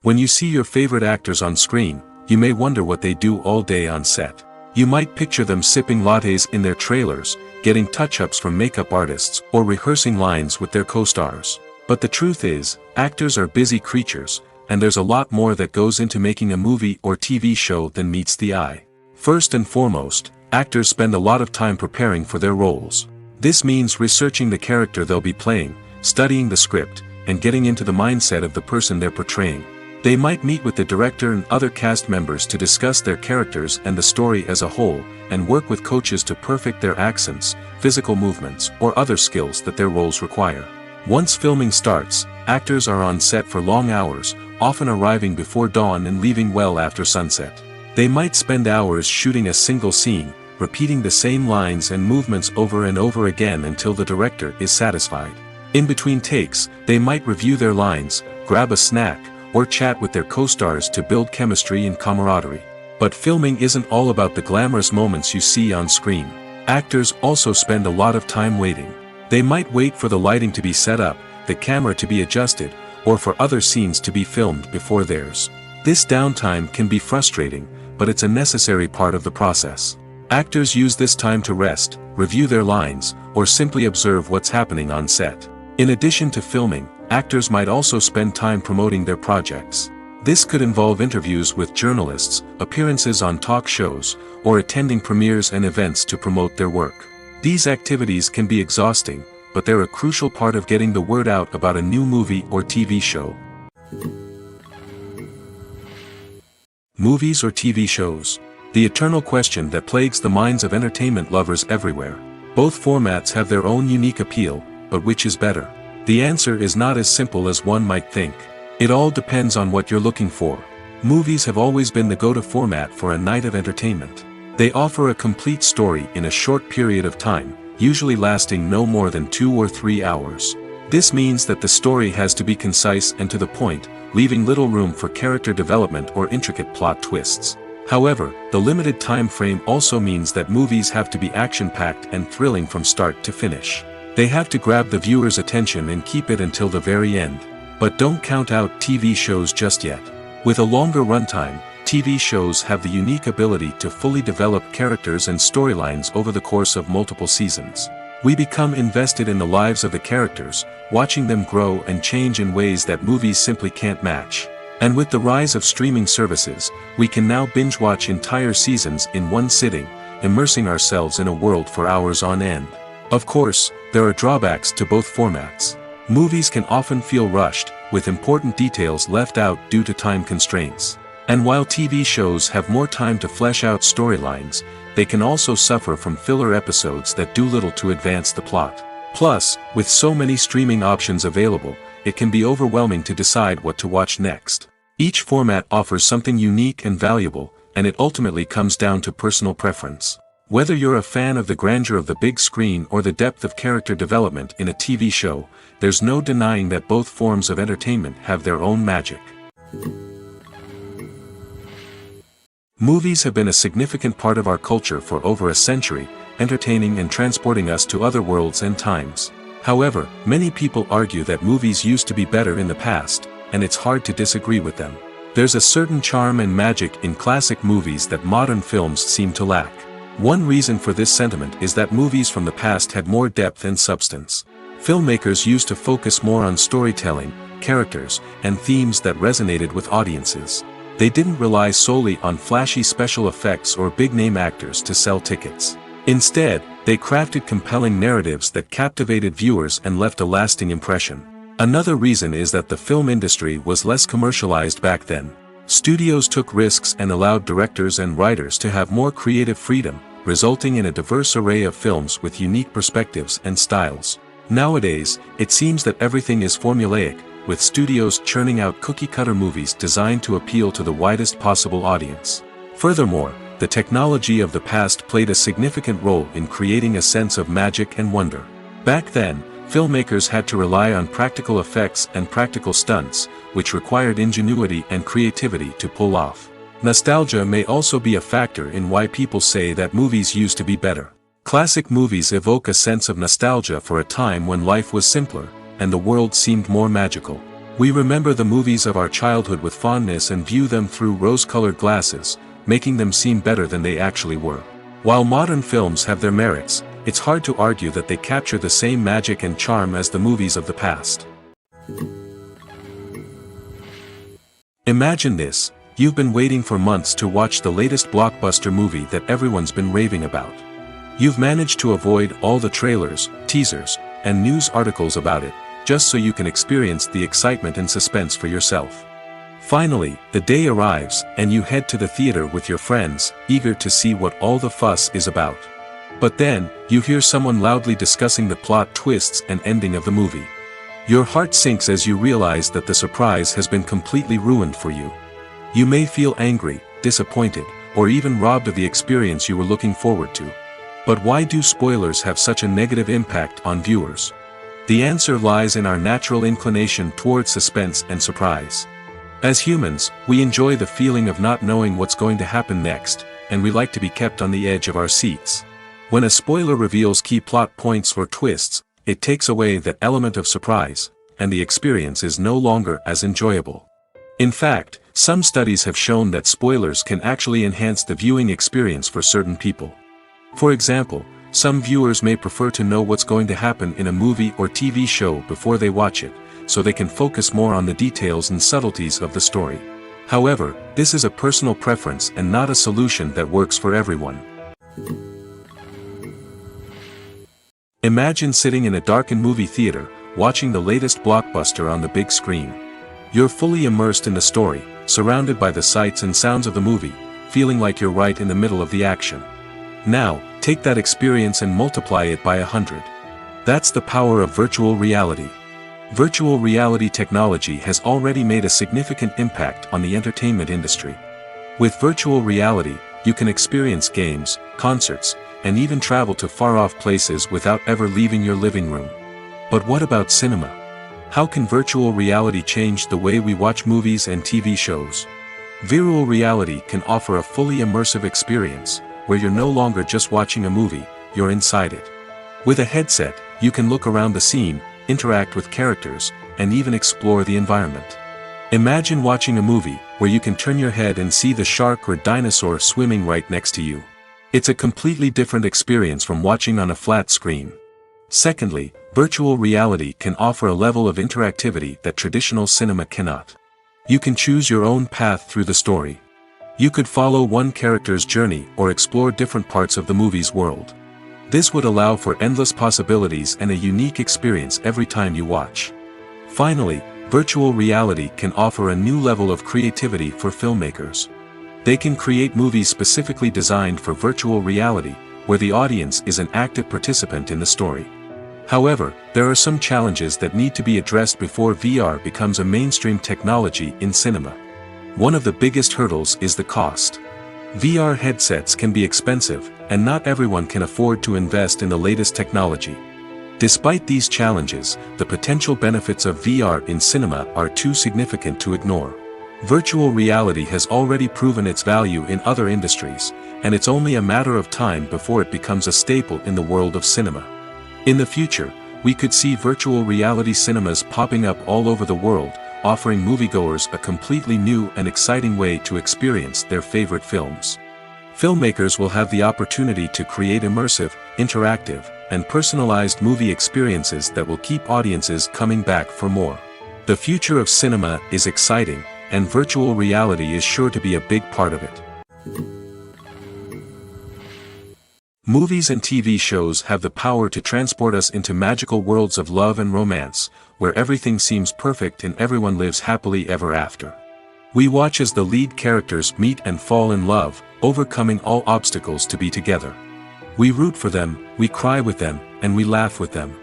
When you see your favorite actors on screen, you may wonder what they do all day on set. You might picture them sipping lattes in their trailers, getting touch-ups from makeup artists, or rehearsing lines with their co-stars. But the truth is, actors are busy creatures, and there's a lot more that goes into making a movie or TV show than meets the eye. First and foremost, actors spend a lot of time preparing for their roles. This means researching the character they'll be playing, studying the script, and getting into the mindset of the person they're portraying. They might meet with the director and other cast members to discuss their characters and the story as a whole, and work with coaches to perfect their accents, physical movements, or other skills that their roles require. Once filming starts, actors are on set for long hours, often arriving before dawn and leaving well after sunset. They might spend hours shooting a single scene, repeating the same lines and movements over and over again until the director is satisfied. In between takes, they might review their lines, grab a snack, or chat with their co-stars to build chemistry and camaraderie. But filming isn't all about the glamorous moments you see on screen. Actors also spend a lot of time waiting. They might wait for the lighting to be set up, the camera to be adjusted, or for other scenes to be filmed before theirs. This downtime can be frustrating, but it's a necessary part of the process. Actors use this time to rest, review their lines, or simply observe what's happening on set. In addition to filming, actors might also spend time promoting their projects. This could involve interviews with journalists, appearances on talk shows, or attending premieres and events to promote their work. These activities can be exhausting, but they're a crucial part of getting the word out about a new movie or TV show. Movies or TV shows? The eternal question that plagues the minds of entertainment lovers everywhere. Both formats have their own unique appeal, but which is better? The answer is not as simple as one might think. It all depends on what you're looking for. Movies have always been the go-to format for a night of entertainment. They offer a complete story in a short period of time, usually lasting no more than 2 or 3 hours. This means that the story has to be concise and to the point, leaving little room for character development or intricate plot twists. However, the limited time frame also means that movies have to be action-packed and thrilling from start to finish. They have to grab the viewer's attention and keep it until the very end. But don't count out TV shows just yet. With a longer runtime, TV shows have the unique ability to fully develop characters and storylines over the course of multiple seasons. We become invested in the lives of the characters, watching them grow and change in ways that movies simply can't match. And with the rise of streaming services, we can now binge-watch entire seasons in one sitting, immersing ourselves in a world for hours on end. Of course, there are drawbacks to both formats. Movies can often feel rushed, with important details left out due to time constraints. And while TV shows have more time to flesh out storylines, they can also suffer from filler episodes that do little to advance the plot. Plus, with so many streaming options available, it can be overwhelming to decide what to watch next. Each format offers something unique and valuable, and it ultimately comes down to personal preference. Whether you're a fan of the grandeur of the big screen or the depth of character development in a TV show, there's no denying that both forms of entertainment have their own magic. Movies have been a significant part of our culture for over a century, entertaining and transporting us to other worlds and times. However, many people argue that movies used to be better in the past, and it's hard to disagree with them. There's a certain charm and magic in classic movies that modern films seem to lack. One reason for this sentiment is that movies from the past had more depth and substance. Filmmakers used to focus more on storytelling, characters, and themes that resonated with audiences. They didn't rely solely on flashy special effects or big-name actors to sell tickets. Instead, they crafted compelling narratives that captivated viewers and left a lasting impression. Another reason is that the film industry was less commercialized back then. Studios took risks and allowed directors and writers to have more creative freedom, resulting in a diverse array of films with unique perspectives and styles. Nowadays, it seems that everything is formulaic, with studios churning out cookie-cutter movies designed to appeal to the widest possible audience. Furthermore, the technology of the past played a significant role in creating a sense of magic and wonder. Back then, filmmakers had to rely on practical effects and practical stunts, which required ingenuity and creativity to pull off. Nostalgia may also be a factor in why people say that movies used to be better. Classic movies evoke a sense of nostalgia for a time when life was simpler, and the world seemed more magical. We remember the movies of our childhood with fondness and view them through rose-colored glasses, making them seem better than they actually were. While modern films have their merits, it's hard to argue that they capture the same magic and charm as the movies of the past. Imagine this: you've been waiting for months to watch the latest blockbuster movie that everyone's been raving about. You've managed to avoid all the trailers, teasers, and news articles about it, just so you can experience the excitement and suspense for yourself. Finally, the day arrives, and you head to the theater with your friends, eager to see what all the fuss is about. But then, you hear someone loudly discussing the plot twists and ending of the movie. Your heart sinks as you realize that the surprise has been completely ruined for you. You may feel angry, disappointed, or even robbed of the experience you were looking forward to. But why do spoilers have such a negative impact on viewers? The answer lies in our natural inclination towards suspense and surprise. As humans, we enjoy the feeling of not knowing what's going to happen next, and we like to be kept on the edge of our seats. When a spoiler reveals key plot points or twists, it takes away that element of surprise, and the experience is no longer as enjoyable. In fact, some studies have shown that spoilers can actually enhance the viewing experience for certain people. For example, some viewers may prefer to know what's going to happen in a movie or TV show before they watch it, so they can focus more on the details and subtleties of the story. However, this is a personal preference and not a solution that works for everyone. Imagine sitting in a darkened movie theater, watching the latest blockbuster on the big screen. You're fully immersed in the story, surrounded by the sights and sounds of the movie, feeling like you're right in the middle of the action. Now, take that experience and multiply it by 100. That's the power of virtual reality. Virtual reality technology has already made a significant impact on the entertainment industry. With virtual reality, you can experience games, concerts, and even travel to far-off places without ever leaving your living room. But what about cinema? How can virtual reality change the way we watch movies and TV shows? Virtual reality can offer a fully immersive experience, where you're no longer just watching a movie, you're inside it. With a headset, you can look around the scene, interact with characters, and even explore the environment. Imagine watching a movie where you can turn your head and see the shark or dinosaur swimming right next to you. It's a completely different experience from watching on a flat screen. Secondly, virtual reality can offer a level of interactivity that traditional cinema cannot. You can choose your own path through the story. You could follow one character's journey or explore different parts of the movie's world. This would allow for endless possibilities and a unique experience every time you watch. Finally, virtual reality can offer a new level of creativity for filmmakers. They can create movies specifically designed for virtual reality, where the audience is an active participant in the story. However, there are some challenges that need to be addressed before VR becomes a mainstream technology in cinema. One of the biggest hurdles is the cost. VR headsets can be expensive, and not everyone can afford to invest in the latest technology. Despite these challenges, the potential benefits of VR in cinema are too significant to ignore. Virtual reality has already proven its value in other industries, and it's only a matter of time before it becomes a staple in the world of cinema. In the future, we could see virtual reality cinemas popping up all over the world, offering moviegoers a completely new and exciting way to experience their favorite films. Filmmakers will have the opportunity to create immersive, interactive, and personalized movie experiences that will keep audiences coming back for more. The future of cinema is exciting, and virtual reality is sure to be a big part of it. Movies and TV shows have the power to transport us into magical worlds of love and romance, where everything seems perfect and everyone lives happily ever after. We watch as the lead characters meet and fall in love, overcoming all obstacles to be together. We root for them, we cry with them, and we laugh with them.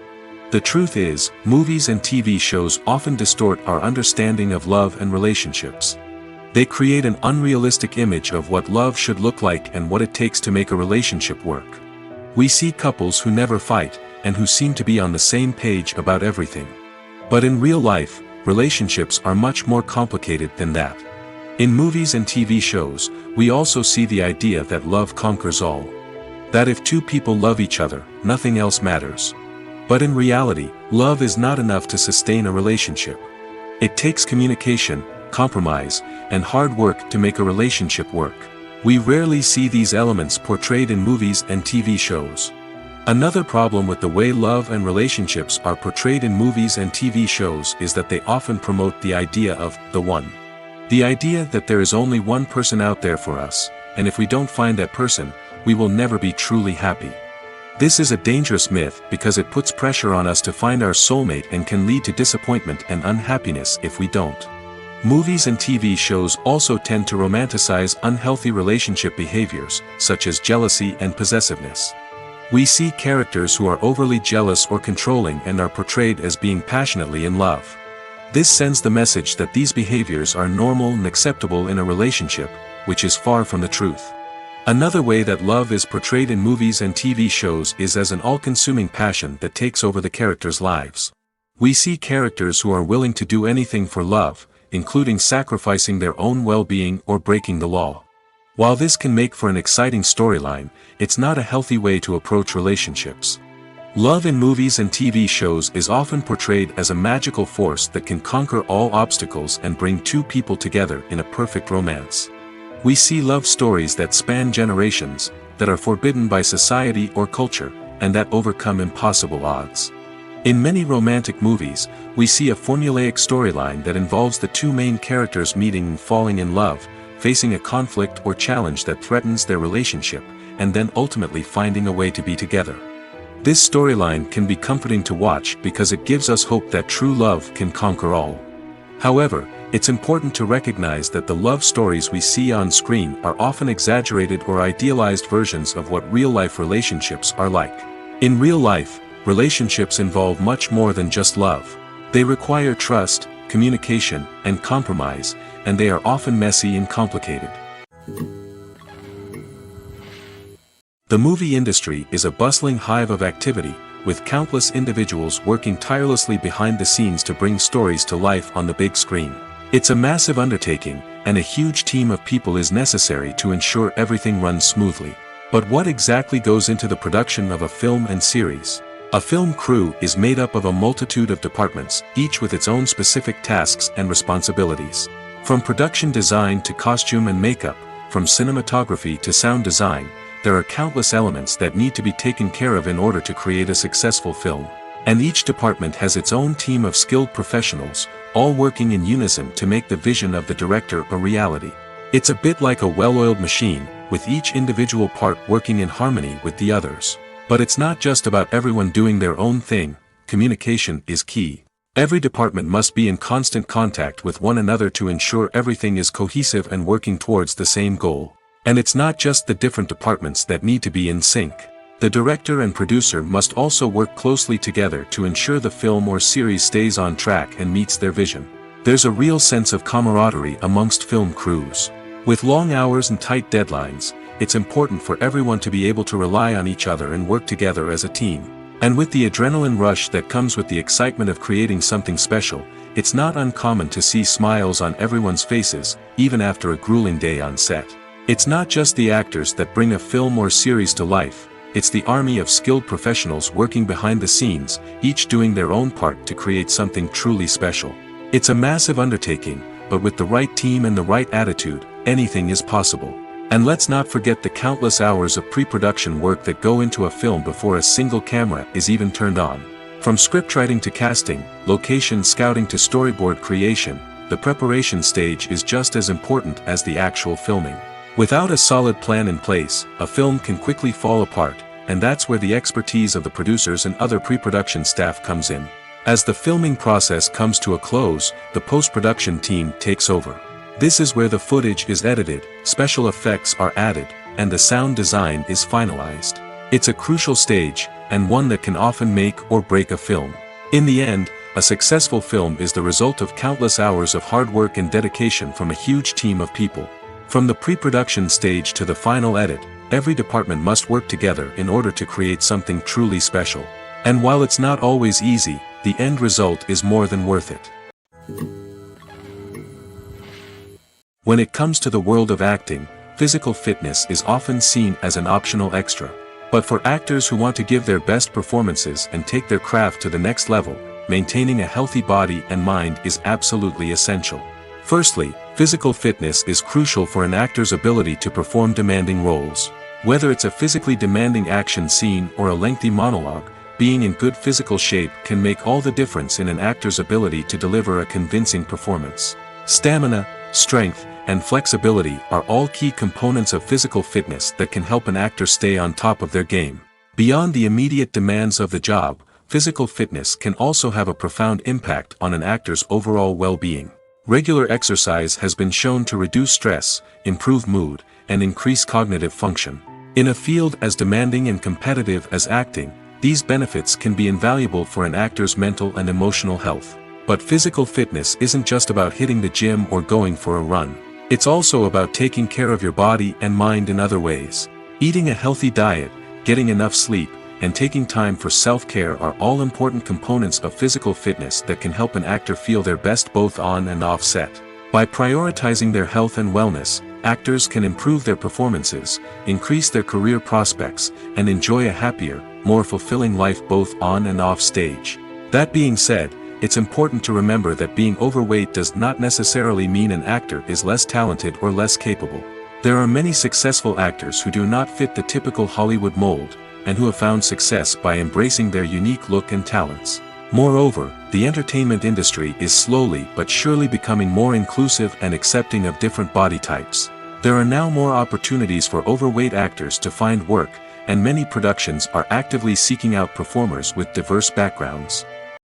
The truth is, movies and TV shows often distort our understanding of love and relationships. They create an unrealistic image of what love should look like and what it takes to make a relationship work. We see couples who never fight, and who seem to be on the same page about everything. But in real life, relationships are much more complicated than that. In movies and TV shows, we also see the idea that love conquers all. That if two people love each other, nothing else matters. But in reality, love is not enough to sustain a relationship. It takes communication, compromise, and hard work to make a relationship work. We rarely see these elements portrayed in movies and TV shows. Another problem with the way love and relationships are portrayed in movies and TV shows is that they often promote the idea of the one. The idea that there is only one person out there for us, and if we don't find that person, we will never be truly happy. This is a dangerous myth because it puts pressure on us to find our soulmate and can lead to disappointment and unhappiness if we don't. Movies and TV shows also tend to romanticize unhealthy relationship behaviors, such as jealousy and possessiveness. We see characters who are overly jealous or controlling and are portrayed as being passionately in love. This sends the message that these behaviors are normal and acceptable in a relationship, which is far from the truth. Another way that love is portrayed in movies and TV shows is as an all-consuming passion that takes over the characters' lives. We see characters who are willing to do anything for love, including sacrificing their own well-being or breaking the law. While this can make for an exciting storyline, it's not a healthy way to approach relationships. Love in movies and TV shows is often portrayed as a magical force that can conquer all obstacles and bring two people together in a perfect romance. We see love stories that span generations, that are forbidden by society or culture, and that overcome impossible odds. In many romantic movies, we see a formulaic storyline that involves the two main characters meeting and falling in love, facing a conflict or challenge that threatens their relationship, and then ultimately finding a way to be together. This storyline can be comforting to watch because it gives us hope that true love can conquer all. However, it's important to recognize that the love stories we see on screen are often exaggerated or idealized versions of what real-life relationships are like. In real life, relationships involve much more than just love. They require trust, communication, and compromise, and they are often messy and complicated. The movie industry is a bustling hive of activity, with countless individuals working tirelessly behind the scenes to bring stories to life on the big screen. It's a massive undertaking, and a huge team of people is necessary to ensure everything runs smoothly. But what exactly goes into the production of a film and series? A film crew is made up of a multitude of departments, each with its own specific tasks and responsibilities. From production design to costume and makeup, from cinematography to sound design, there are countless elements that need to be taken care of in order to create a successful film. And each department has its own team of skilled professionals, all working in unison to make the vision of the director a reality. It's a bit like a well-oiled machine, with each individual part working in harmony with the others. But it's not just about everyone doing their own thing. Communication is key. Every department must be in constant contact with one another to ensure everything is cohesive and working towards the same goal. And it's not just the different departments that need to be in sync. The director and producer must also work closely together to ensure the film or series stays on track and meets their vision. There's a real sense of camaraderie amongst film crews. With long hours and tight deadlines, it's important for everyone to be able to rely on each other and work together as a team. And with the adrenaline rush that comes with the excitement of creating something special, it's not uncommon to see smiles on everyone's faces, even after a grueling day on set. It's not just the actors that bring a film or series to life, it's the army of skilled professionals working behind the scenes, each doing their own part to create something truly special. It's a massive undertaking, but with the right team and the right attitude, anything is possible. And let's not forget the countless hours of pre-production work that go into a film before a single camera is even turned on. From scriptwriting to casting, location scouting to storyboard creation, the preparation stage is just as important as the actual filming. Without a solid plan in place, a film can quickly fall apart, and that's where the expertise of the producers and other pre-production staff comes in. As the filming process comes to a close, the post-production team takes over. This is where the footage is edited, special effects are added, and the sound design is finalized. It's a crucial stage, and one that can often make or break a film. In the end, a successful film is the result of countless hours of hard work and dedication from a huge team of people. From the pre-production stage to the final edit, every department must work together in order to create something truly special. And while it's not always easy, the end result is more than worth it. When it comes to the world of acting, physical fitness is often seen as an optional extra. But for actors who want to give their best performances and take their craft to the next level, maintaining a healthy body and mind is absolutely essential. Firstly, physical fitness is crucial for an actor's ability to perform demanding roles. Whether it's a physically demanding action scene or a lengthy monologue, being in good physical shape can make all the difference in an actor's ability to deliver a convincing performance. Stamina, strength, and flexibility are all key components of physical fitness that can help an actor stay on top of their game. Beyond the immediate demands of the job, physical fitness can also have a profound impact on an actor's overall well-being. Regular exercise has been shown to reduce stress, improve mood, and increase cognitive function. In a field as demanding and competitive as acting, these benefits can be invaluable for an actor's mental and emotional health. But physical fitness isn't just about hitting the gym or going for a run. It's also about taking care of your body and mind in other ways. Eating a healthy diet, getting enough sleep, and taking time for self-care are all important components of physical fitness that can help an actor feel their best both on and off set. By prioritizing their health and wellness, actors can improve their performances, increase their career prospects, and enjoy a happier, more fulfilling life both on and off stage. That being said, it's important to remember that being overweight does not necessarily mean an actor is less talented or less capable. There are many successful actors who do not fit the typical Hollywood mold, and who have found success by embracing their unique look and talents. Moreover, the entertainment industry is slowly but surely becoming more inclusive and accepting of different body types. There are now more opportunities for overweight actors to find work, and many productions are actively seeking out performers with diverse backgrounds.